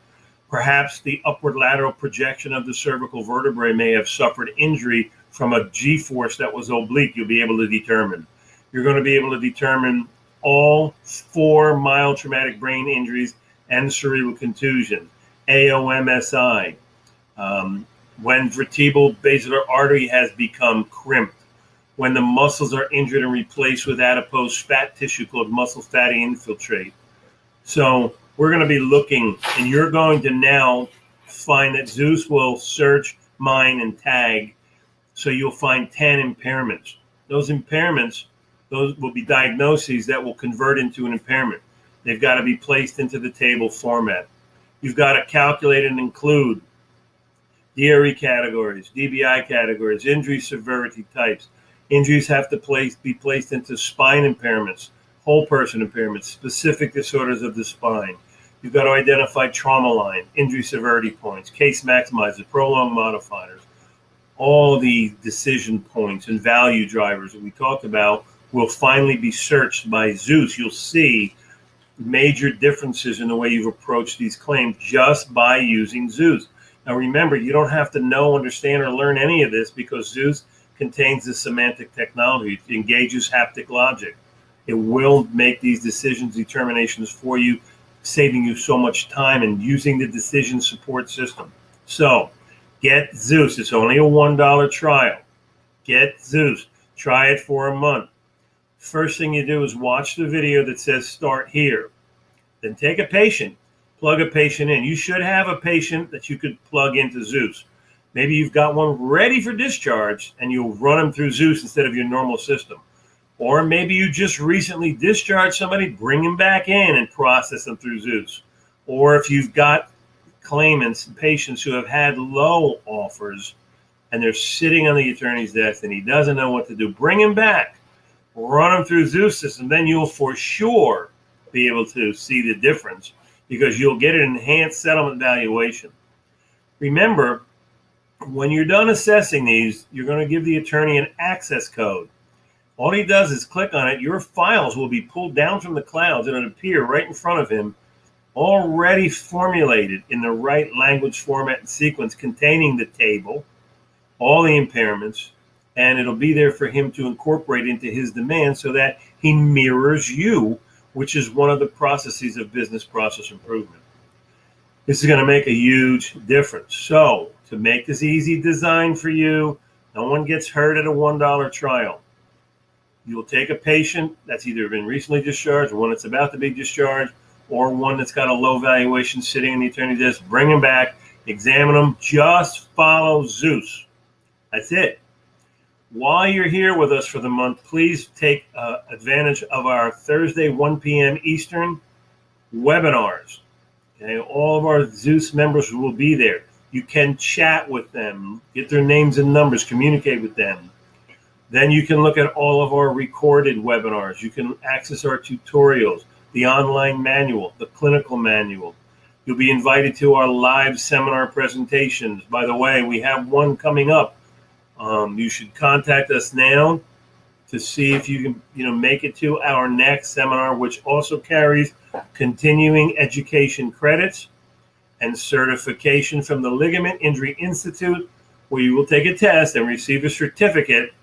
Perhaps the upward lateral projection of the cervical vertebrae may have suffered injury from a G-force that was oblique. You'll be able to determine. You're going to be able to determine all 4 mild traumatic brain injuries and cerebral contusion, AOMSI. When vertebral basilar artery has become crimped, when the muscles are injured and replaced with adipose fat tissue called muscle fatty infiltrate. So we're going to be looking, and you're going to now find that Zeus will search, mine, and tag. So you'll find 10 impairments. Those impairments, those will be diagnoses that will convert into an impairment. They've got to be placed into the table format. You've got to calculate and include DRE categories, DBI categories, injury severity types. Injuries have to be placed into spine impairments, whole person impairments, specific disorders of the spine. You've got to identify trauma line, injury severity points, case maximizers, prolonged modifiers. All the decision points and value drivers that we talked about will finally be searched by Zeus. You'll see major differences in the way you've approached these claims just by using Zeus. Now remember, you don't have to know, understand, or learn any of this because Zeus contains the semantic technology. It engages haptic logic. It will make these decisions, determinations for you, saving you so much time and using the decision support system. So get Zeus. It's only a $1 trial. Get Zeus. Try it for a month. First thing you do is watch the video that says start here. Then take a patient, plug a patient in. You should have a patient that you could plug into Zeus. Maybe you've got one ready for discharge and you'll run them through Zeus instead of your normal system. Or maybe you just recently discharged somebody, bring them back in and process them through Zeus. Or if you've got claimants and patients who have had low offers and they're sitting on the attorney's desk and he doesn't know what to do, bring him back, run him through Zeus system. Then you'll for sure be able to see the difference because you'll get an enhanced settlement valuation. Remember, when you're done assessing these, you're going to give the attorney an access code. All he does is click on it. Your files will be pulled down from the clouds and it'll appear right in front of him, already formulated in the right language format and sequence containing the table, all the impairments, and it'll be there for him to incorporate into his demand so that he mirrors you, which is one of the processes of business process improvement. This is going to make a huge difference. So to make this easy design for you, no one gets hurt at a $1 trial. You'll take a patient that's either been recently discharged or one that's about to be discharged or one that's got a low valuation sitting in the attorney's desk, bring them back, examine them, just follow Zeus. That's it. While you're here with us for the month, please take advantage of our Thursday 1 p.m. Eastern webinars. Okay, all of our Zeus members will be there. You can chat with them, get their names and numbers, communicate with them. Then you can look at all of our recorded webinars. You can access our tutorials, the online manual, the clinical manual. You'll be invited to our live seminar presentations. By the way, we have one coming up. You should contact us now to see if you can, make it to our next seminar, which also carries continuing education credits and certification from the Ligament Injury Institute, where you will take a test and receive a certificate.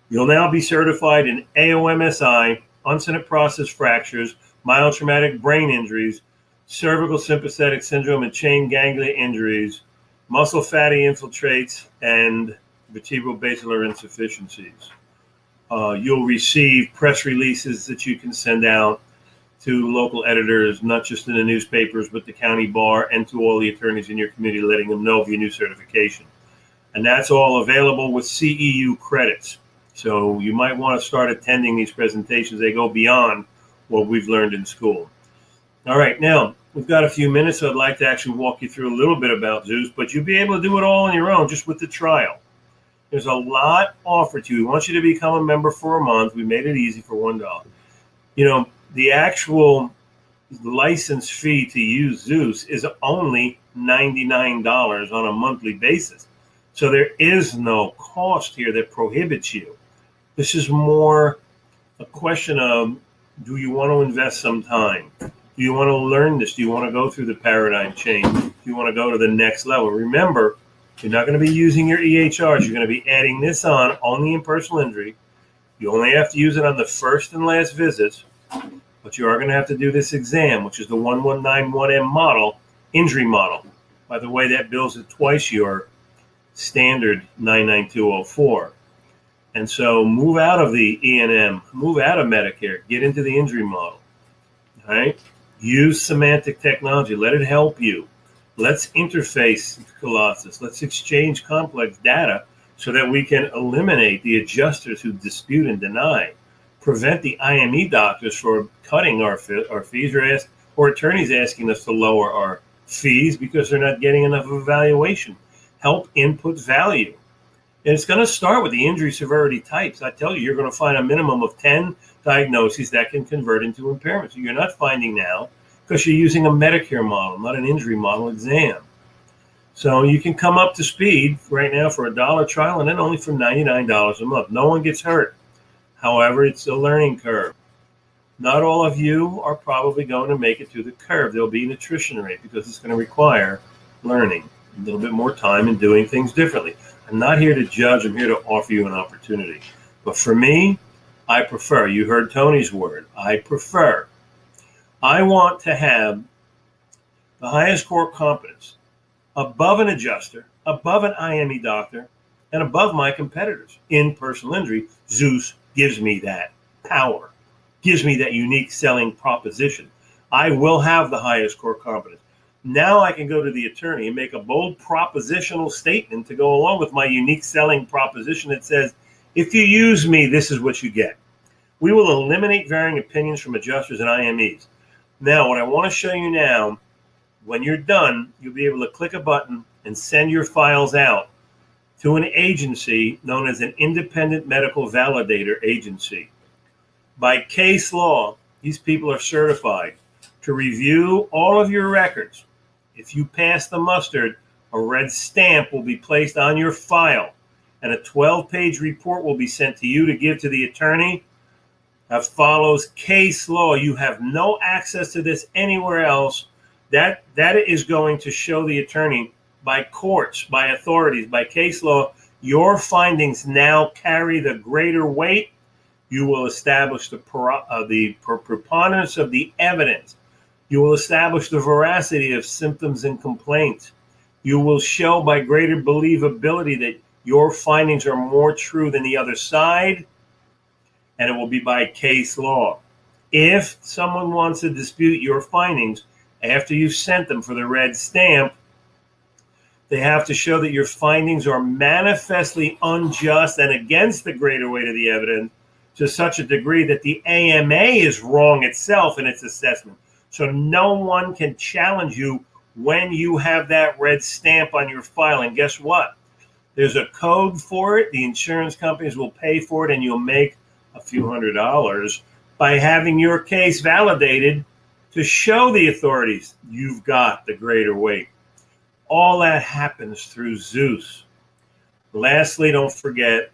You'll now be certified in AOMSI, uncinate process fractures, mild traumatic brain injuries, cervical sympathetic syndrome and chain ganglia injuries, muscle fatty infiltrates, and vertebral basilar insufficiencies. You'll receive press releases that you can send out to local editors, not just in the newspapers, but the county bar and to all the attorneys in your community, letting them know of your new certification. And that's all available with CEU credits. So you might want to start attending these presentations. They go beyond what we've learned in school. All right, now we've got a few minutes, so I'd like to actually walk you through a little bit about Zeus, but you'll be able to do it all on your own, just with the trial. There's a lot offered to you. We want you to become a member for a month. We made it easy for $1. You know, the actual license fee to use Zeus is only $99 on a monthly basis. So there is no cost here that prohibits you. This is more a question of, do you want to invest some time? Do you want to learn this? Do you want to go through the paradigm change? Do you want to go to the next level? Remember, you're not going to be using your EHRs. You're going to be adding this on only in personal injury. You only have to use it on the first and last visits, but you are going to have to do this exam, which is the 1191M model, injury model. By the way, that bills it twice your standard 99204. And so move out of the E&M, move out of Medicare, get into the injury model. All right? Use semantic technology. Let it help you. Let's interface with Colossus. Let's exchange complex data so that we can eliminate the adjusters who dispute and deny, prevent the IME doctors from cutting our fees, or attorneys asking us to lower our fees because they're not getting enough of evaluation. Help input value. And it's going to start with the injury severity types. I tell you, you're going to find a minimum of 10 diagnoses that can convert into impairments. You're not finding now because you're using a Medicare model, not an injury model exam. So you can come up to speed right now for $1 trial and then only for $99 a month. No one gets hurt. However, it's a learning curve. Not all of you are probably going to make it through the curve. There'll be an attrition rate because it's going to require learning a little bit more time and doing things differently. I'm not here to judge. I'm here to offer you an opportunity. But for me, I prefer. You heard Tony's word. I prefer. I want to have the highest core competence above an adjuster, above an IME doctor, and above my competitors in personal injury. Zeus gives me that power, gives me that unique selling proposition. I will have the highest core competence. Now I can go to the attorney and make a bold propositional statement to go along with my unique selling proposition that says, if you use me, this is what you get. We will eliminate varying opinions from adjusters and IMEs. Now, what I want to show you now, when you're done, you'll be able to click a button and send your files out to an agency known as an independent medical validator agency. By case law, these people are certified to review all of your records. If you pass the mustard, a red stamp will be placed on your file, and a 12-page report will be sent to you to give to the attorney. That follows case law. You have no access to this anywhere else. That is going to show the attorney by courts, by authorities, by case law, your findings now carry the greater weight. You will establish the preponderance of the evidence. You will establish the veracity of symptoms and complaints. You will show by greater believability that your findings are more true than the other side, and it will be by case law. If someone wants to dispute your findings after you've sent them for the red stamp, they have to show that your findings are manifestly unjust and against the greater weight of the evidence to such a degree that the AMA is wrong itself in its assessment. So no one can challenge you when you have that red stamp on your file. And guess what? There's a code for it. The insurance companies will pay for it, and you'll make a few $100s by having your case validated to show the authorities you've got the greater weight. All that happens through Zeus. Lastly, don't forget,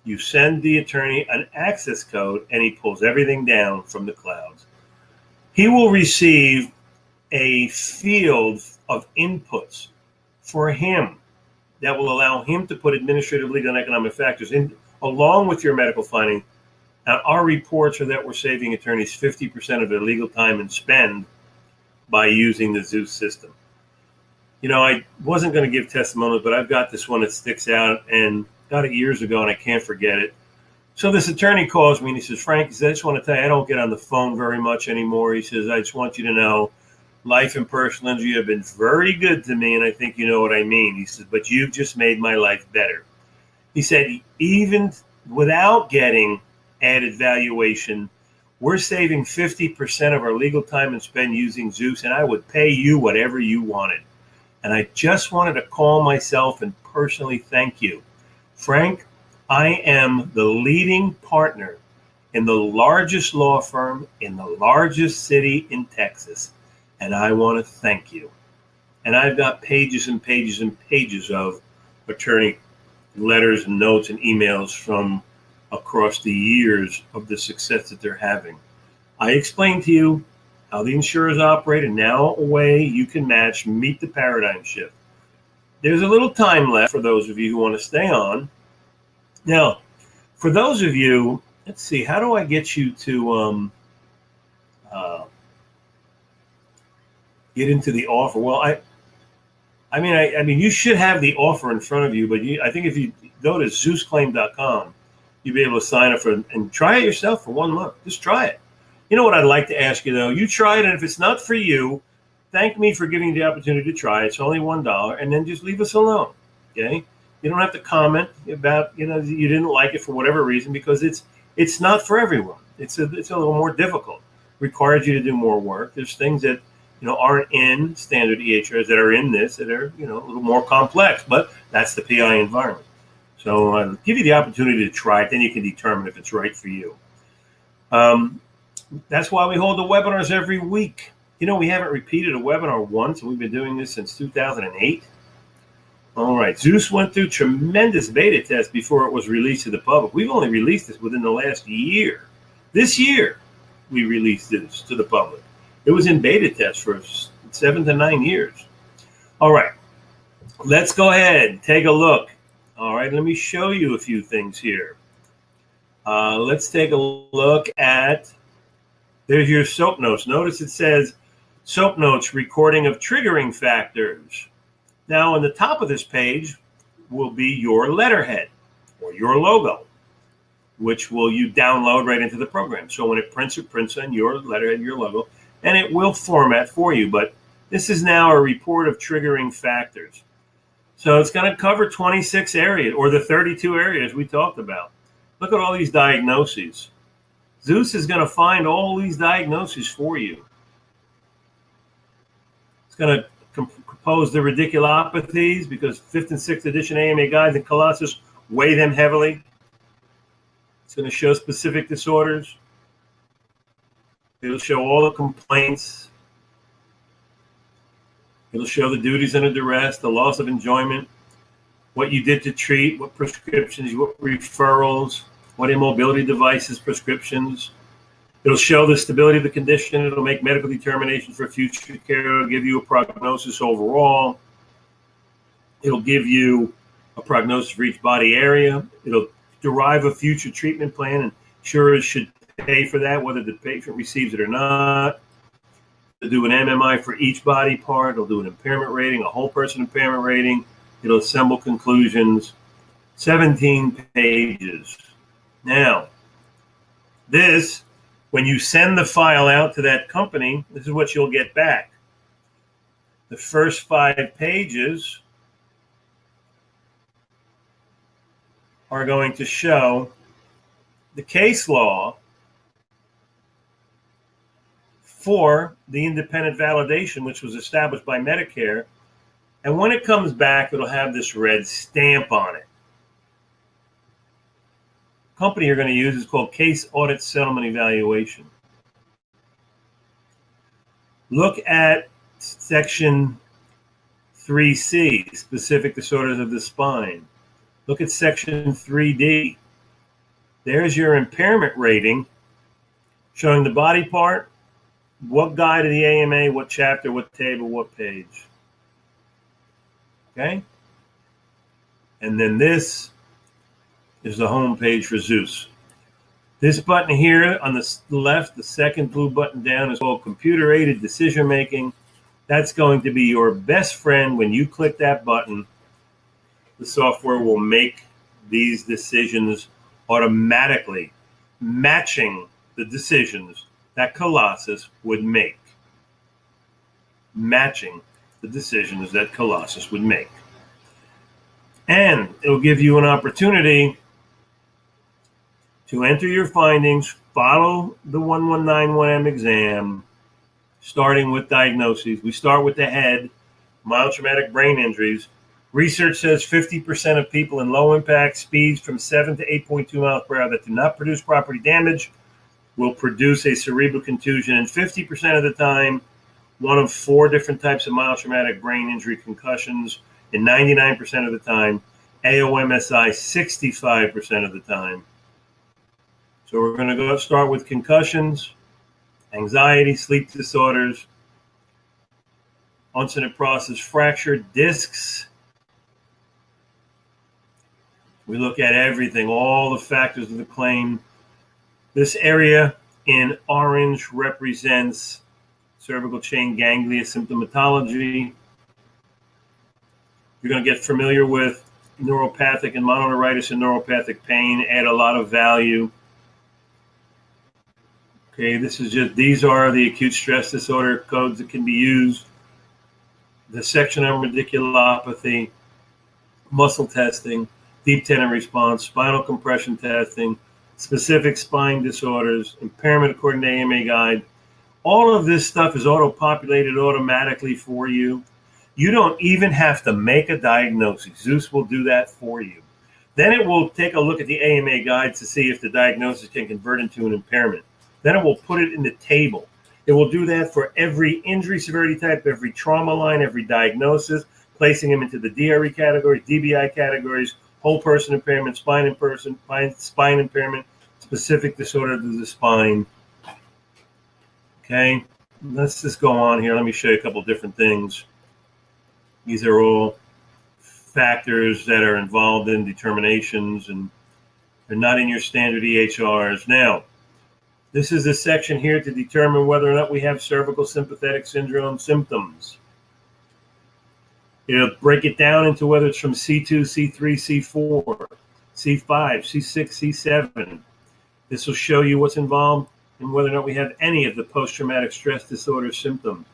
you send the attorney an access code, and he pulls everything down from the clouds. He will receive a field of inputs for him that will allow him to put administrative, legal, and economic factors in, along with your medical finding. Now, our reports are that we're saving attorneys 50% of their legal time and spend by using the Zeus system. You know, I wasn't going to give testimonials, but I've got this one that sticks out, and got it years ago, and I can't forget it. So this attorney calls me and he says, Frank, he says, I just want to tell you, I don't get on the phone very much anymore. He says, I just want you to know life and personal injury have been very good to me, and I think you know what I mean. He says, but you've just made my life better. He said, even without getting added valuation, we're saving 50% of our legal time and spend using Zeus, and I would pay you whatever you wanted. And I just wanted to call myself and personally thank you. Frank, I am the leading partner in the largest law firm in the largest city in Texas, and I want to thank you. And I've got pages and pages and pages of attorney letters and notes and emails from across the years of the success that they're having. I explained to you how the insurers operate, and now a way you can meet the paradigm shift. There's a little time left for those of you who want to stay on. Now, for those of you, let's see, how do I get you to get into the offer? Well, I mean, you should have the offer in front of you, but I think if you go to Zeusclaim.com, you'll be able to sign up for and try it yourself for 1 month. Just try it. You know what I'd like to ask you, though? You try it, and if it's not for you, thank me for giving you the opportunity to try it. It's only $1, and then just leave us alone, okay? You don't have to comment about, you didn't like it for whatever reason, because it's not for everyone. It's a little more difficult. Requires you to do more work. There's things that, aren't in standard EHRs that are in this that are, a little more complex, but that's the PI environment. So I'll give you the opportunity to try it, then you can determine if it's right for you. That's why we hold the webinars every week. We haven't repeated a webinar once, and we've been doing this since 2008. All right, Zeus went through tremendous beta tests before it was released to the public. We've only released this within the last year. This year, we released this to the public. It was in beta test for 7 to 9 years. All right, let's go ahead and take a look. All right, let me show you a few things here. Let's take a look at, there's your SOAP notes. Notice it says SOAP notes, recording of triggering factors. Now, on the top of this page will be your letterhead or your logo, which you download right into the program. So when it prints on your letterhead, your logo, and it will format for you. But this is now a report of triggering factors. So it's going to cover 26 areas, or the 32 areas we talked about. Look at all these diagnoses. Zeus is going to find all these diagnoses for you. It's going to compose the radiculopathies, because 5th and 6th edition AMA guides and Colossus weigh them heavily. It's going to show specific disorders. It'll show all the complaints. It'll show the duties under duress, the loss of enjoyment, what you did to treat, what prescriptions, what referrals, what immobility devices, prescriptions. It'll show the stability of the condition. It'll make medical determination for future care. It'll give you a prognosis overall. It'll give you a prognosis for each body area. It'll derive a future treatment plan, and insurers should pay for that, whether the patient receives it or not. It'll do an MMI for each body part. It'll do an impairment rating, a whole person impairment rating. It'll assemble conclusions. 17 pages. Now, this, when you send the file out to that company, this is what you'll get back. The first 5 pages are going to show the case law for the independent validation, which was established by Medicare. And when it comes back, it'll have this red stamp on it. The company you're going to use is called Case Audit Settlement Evaluation. Look at section 3C, specific disorders of the spine. Look at section 3D. There's your impairment rating, showing the body part, what guide of the AMA, what chapter, what table, what page. Okay? And then this is the home page for Zeus. This button here on the left, the second blue button down, is called computer-aided decision making. That's going to be your best friend. When you click that button, the software will make these decisions automatically matching the decisions that Colossus would make. Matching the decisions that Colossus would make. And it'll give you an opportunity to enter your findings, follow the 1191M exam, starting with diagnoses. We start with the head, mild traumatic brain injuries. Research says 50% of people in low impact speeds from 7 to 8.2 miles per hour that do not produce property damage will produce a cerebral contusion. And 50% of the time, one of 4 different types of mild traumatic brain injury concussions. And 99% of the time, AOMSI 65% of the time. So we're going to go start with concussions, anxiety, sleep disorders, onset process fracture, discs. We look at everything, all the factors of the claim. This area in orange represents cervical chain ganglia symptomatology. You're going to get familiar with neuropathic and mononeuritis and neuropathic pain, add a lot of value. Okay, these are the acute stress disorder codes that can be used. The section arm radiculopathy, muscle testing, deep tendon response, spinal compression testing, specific spine disorders, impairment according to AMA guide. All of this stuff is auto-populated automatically for you. You don't even have to make a diagnosis. Zeus will do that for you. Then it will take a look at the AMA guide to see if the diagnosis can convert into an impairment. Then it will put it in the table. It will do that for every injury severity type, every trauma line, every diagnosis, placing them into the DRE categories, DBI categories, whole person impairment, spine impairment, specific disorder of the spine. Okay, let's just go on here. Let me show you a couple different things. These are all factors that are involved in determinations, and they're not in your standard EHRs. Now, this is a section here to determine whether or not we have cervical sympathetic syndrome symptoms. It'll break it down into whether it's from C2, C3, C4, C5, C6, C7. This will show you what's involved and whether or not we have any of the post-traumatic stress disorder symptoms.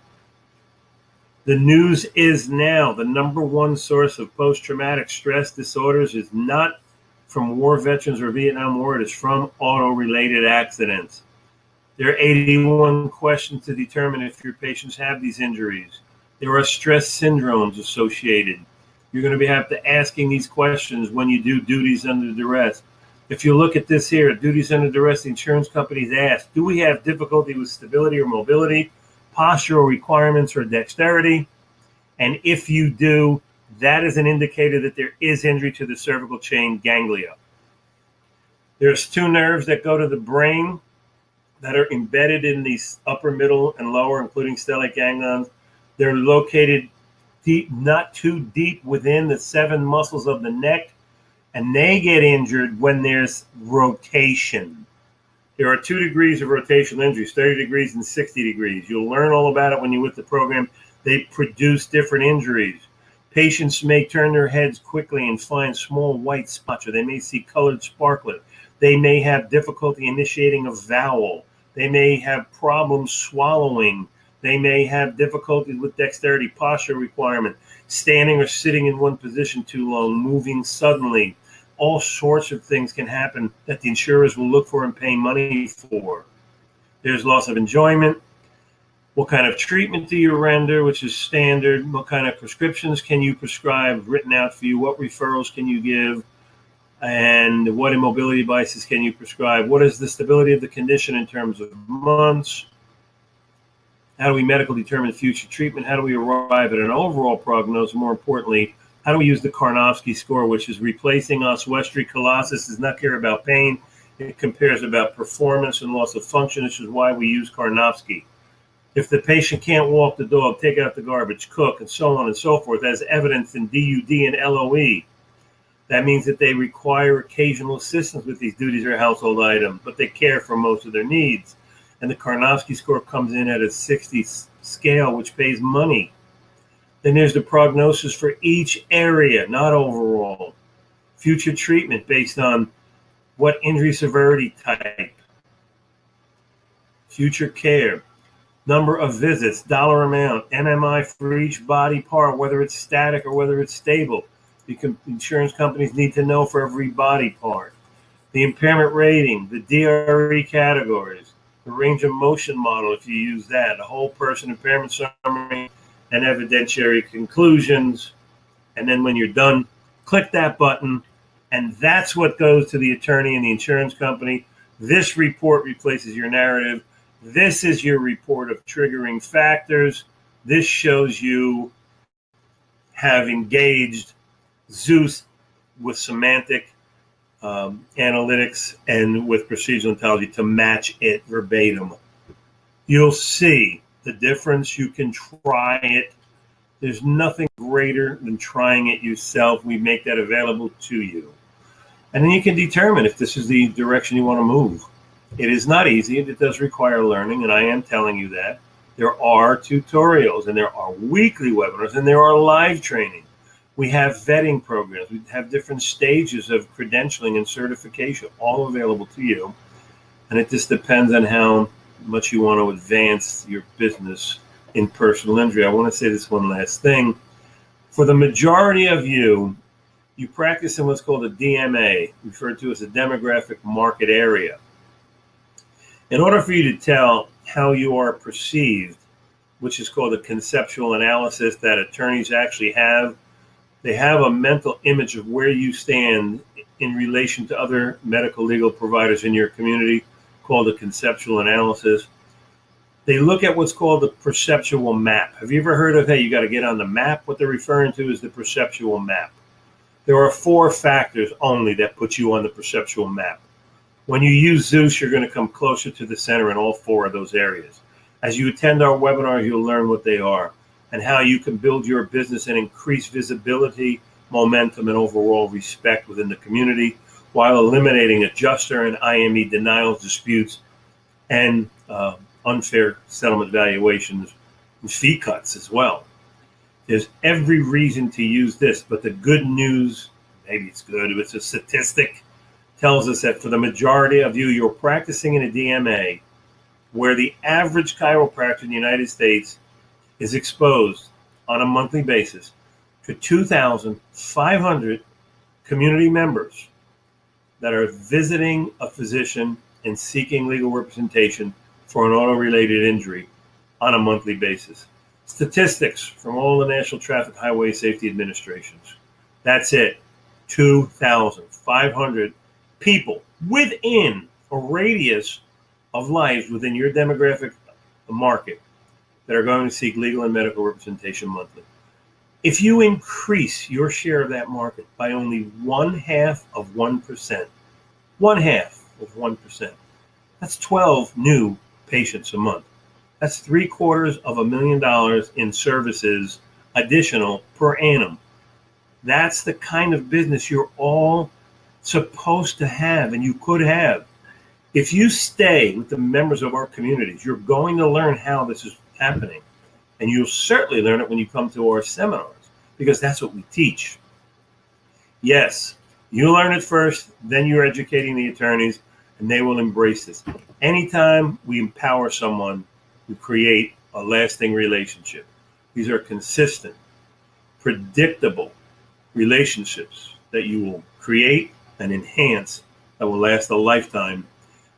The news is now the number one source of post-traumatic stress disorders is not from war veterans or Vietnam War. It is from auto-related accidents. There are 81 questions to determine if your patients have these injuries. There are stress syndromes associated. You're going to have to asking these questions when you do duties under duress. If you look at this here, duties under duress, the insurance companies ask, do we have difficulty with stability or mobility, postural requirements or dexterity? And if you do, that is an indicator that there is injury to the cervical chain ganglia. There's 2 nerves that go to the brain that are embedded in these upper, middle, and lower, including stellate ganglions. They're located deep, not too deep within the 7 muscles of the neck, and they get injured when there's rotation. There are 2 degrees of rotational injuries, 30 degrees and 60 degrees. You'll learn all about it when you're with the program. They produce different injuries. Patients may turn their heads quickly and find small white spots, or they may see colored sparklet. They may have difficulty initiating a vowel. They may have problems swallowing. They may have difficulties with dexterity, posture requirement, standing or sitting in one position too long, moving suddenly. All sorts of things can happen that the insurers will look for and pay money for. There's loss of enjoyment. What kind of treatment do you render, which is standard? What kind of prescriptions can you prescribe written out for you? What referrals can you give? And what immobility devices can you prescribe? What is the stability of the condition in terms of months? How do we medically determine future treatment? How do we arrive at an overall prognosis? More importantly, how do we use the Karnofsky score, which is replacing Oswestry? Colossus does not care about pain. It compares about performance and loss of function. This is why we use Karnofsky. If the patient can't walk the dog, take out the garbage, cook, and so on and so forth, as evidenced in DUD and LOE, that means that they require occasional assistance with these duties or household items, but they care for most of their needs. And the Karnofsky score comes in at a 60 scale, which pays money. Then there's the prognosis for each area, not overall. Future treatment based on what injury severity type, future care, number of visits, dollar amount, MMI for each body part, whether it's static or whether it's stable. Insurance companies need to know for every body part. The impairment rating, the DRE categories, the range of motion model, if you use that, the whole person impairment summary, and evidentiary conclusions. And then when you're done, click that button, and that's what goes to the attorney and the insurance company. This report replaces your narrative. This is your report of triggering factors. This shows you have engaged Zeus with semantic analytics and with procedural intelligence to match it verbatim. You'll see the difference. You can try it. There's nothing greater than trying it yourself. We make that available to you. And then you can determine if this is the direction you want to move. It is not easy. It does require learning, and I am telling you that. There are tutorials, and there are weekly webinars, and there are live training. We have vetting programs. We have different stages of credentialing and certification, all available to you. And it just depends on how much you want to advance your business in personal injury. I want to say this one last thing. For the majority of you, you practice in what's called a DMA, referred to as a demographic market area. In order for you to tell how you are perceived, which is called a conceptual analysis that attorneys actually have, they have a mental image of where you stand in relation to other medical legal providers in your community, called a conceptual analysis. They look at what's called the perceptual map. Have you ever heard of, hey, you got to get on the map? What they're referring to is the perceptual map. There are 4 factors only that put you on the perceptual map. When you use Zeus, you're going to come closer to the center in all 4 of those areas. As you attend our webinars, you'll learn what they are and how you can build your business and increase visibility, momentum, and overall respect within the community while eliminating adjuster and IME denials, disputes, and unfair settlement valuations and fee cuts as well. There's every reason to use this, but the good news, maybe it's good, it's a statistic, tells us that for the majority of you, you're practicing in a DMA where the average chiropractor in the United States is exposed on a monthly basis to 2,500 community members that are visiting a physician and seeking legal representation for an auto-related injury on a monthly basis. Statistics from all the National Traffic Highway Safety Administrations. That's it. 2,500 people within a radius of lives within your demographic market that are going to seek legal and medical representation monthly. If you increase your share of that market by only 1/2 of 1%, 1/2 of 1%, that's 12 new patients a month. That's $750,000 in services additional per annum. That's the kind of business you're all supposed to have and you could have. If you stay with the members of our communities, you're going to learn how this is happening. And you'll certainly learn it when you come to our seminars, because that's what we teach. Yes, you learn it first, then you're educating the attorneys, and they will embrace this. Anytime we empower someone, we create a lasting relationship. These are consistent, predictable relationships that you will create and enhance that will last a lifetime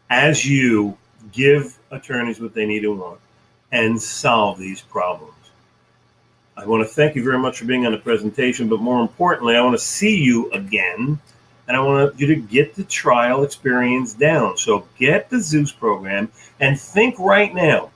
as you give attorneys what they need and want and solve these problems. I want to thank you very much for being on the presentation, but more importantly, I want to see you again, and I want you to get the trial experience down. So get the Zeus program and think right now,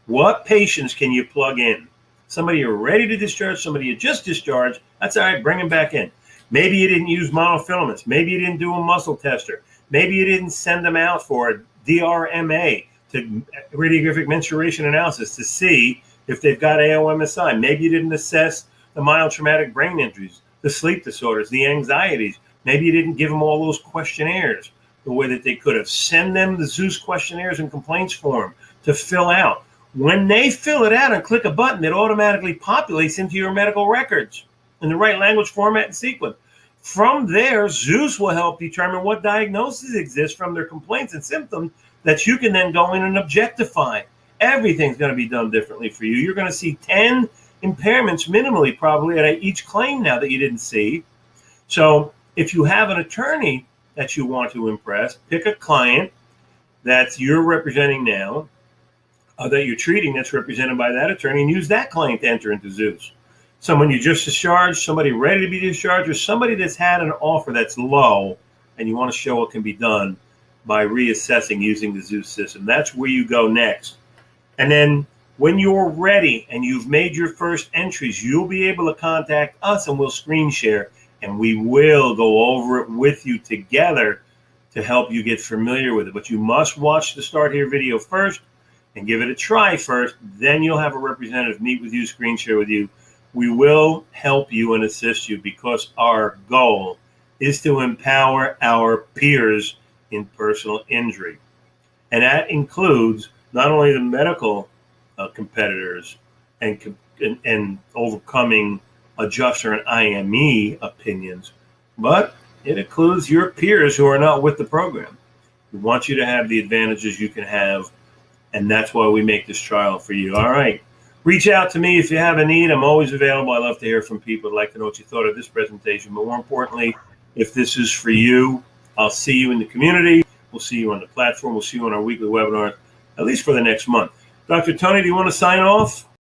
what patients can you plug in? Somebody you're ready to discharge, somebody you just discharged, that's all right, bring them back in. Maybe you didn't use monofilaments. Maybe you didn't do a muscle tester. Maybe you didn't send them out for a DRMA, to radiographic mensuration analysis, to see if they've got AOMSI. Maybe you didn't assess the mild traumatic brain injuries, the sleep disorders, the anxieties. Maybe you didn't give them all those questionnaires the way that they could have. Send them the Zeus questionnaires and complaints form to fill out. When they fill it out and click a button, it automatically populates into your medical records in the right language, format, and sequence. From there, Zeus will help determine what diagnoses exist from their complaints and symptoms that you can then go in and objectify. Everything's going to be done differently for you. You're going to see 10 impairments minimally probably at each claim now that you didn't see. So if you have an attorney that you want to impress, pick a client that you're representing now, that you're treating that's represented by that attorney, and use that client to enter into Zeus. Someone you just discharged, somebody ready to be discharged, or somebody that's had an offer that's low and you want to show what can be done by reassessing using the Zeus system. That's where you go next. And then when you're ready and you've made your first entries, you'll be able to contact us and we'll screen share, and we will go over it with you together to help you get familiar with it. But you must watch the Start Here video first and give it a try first. Then you'll have a representative meet with you, screen share with you. We will help you and assist you because our goal is to empower our peers in personal injury. And that includes not only the medical competitors and overcoming adjuster and IME opinions, but it includes your peers who are not with the program. We want you to have the advantages you can have, and that's why we make this trial for you. All right. Reach out to me if you have a need. I'm always available. I love to hear from people. I'd like to know what you thought of this presentation, but more importantly, if this is for you, I'll see you in the community. We'll see you on the platform. We'll see you on our weekly webinars, at least for the next month. Dr. Tony, do you want to sign off?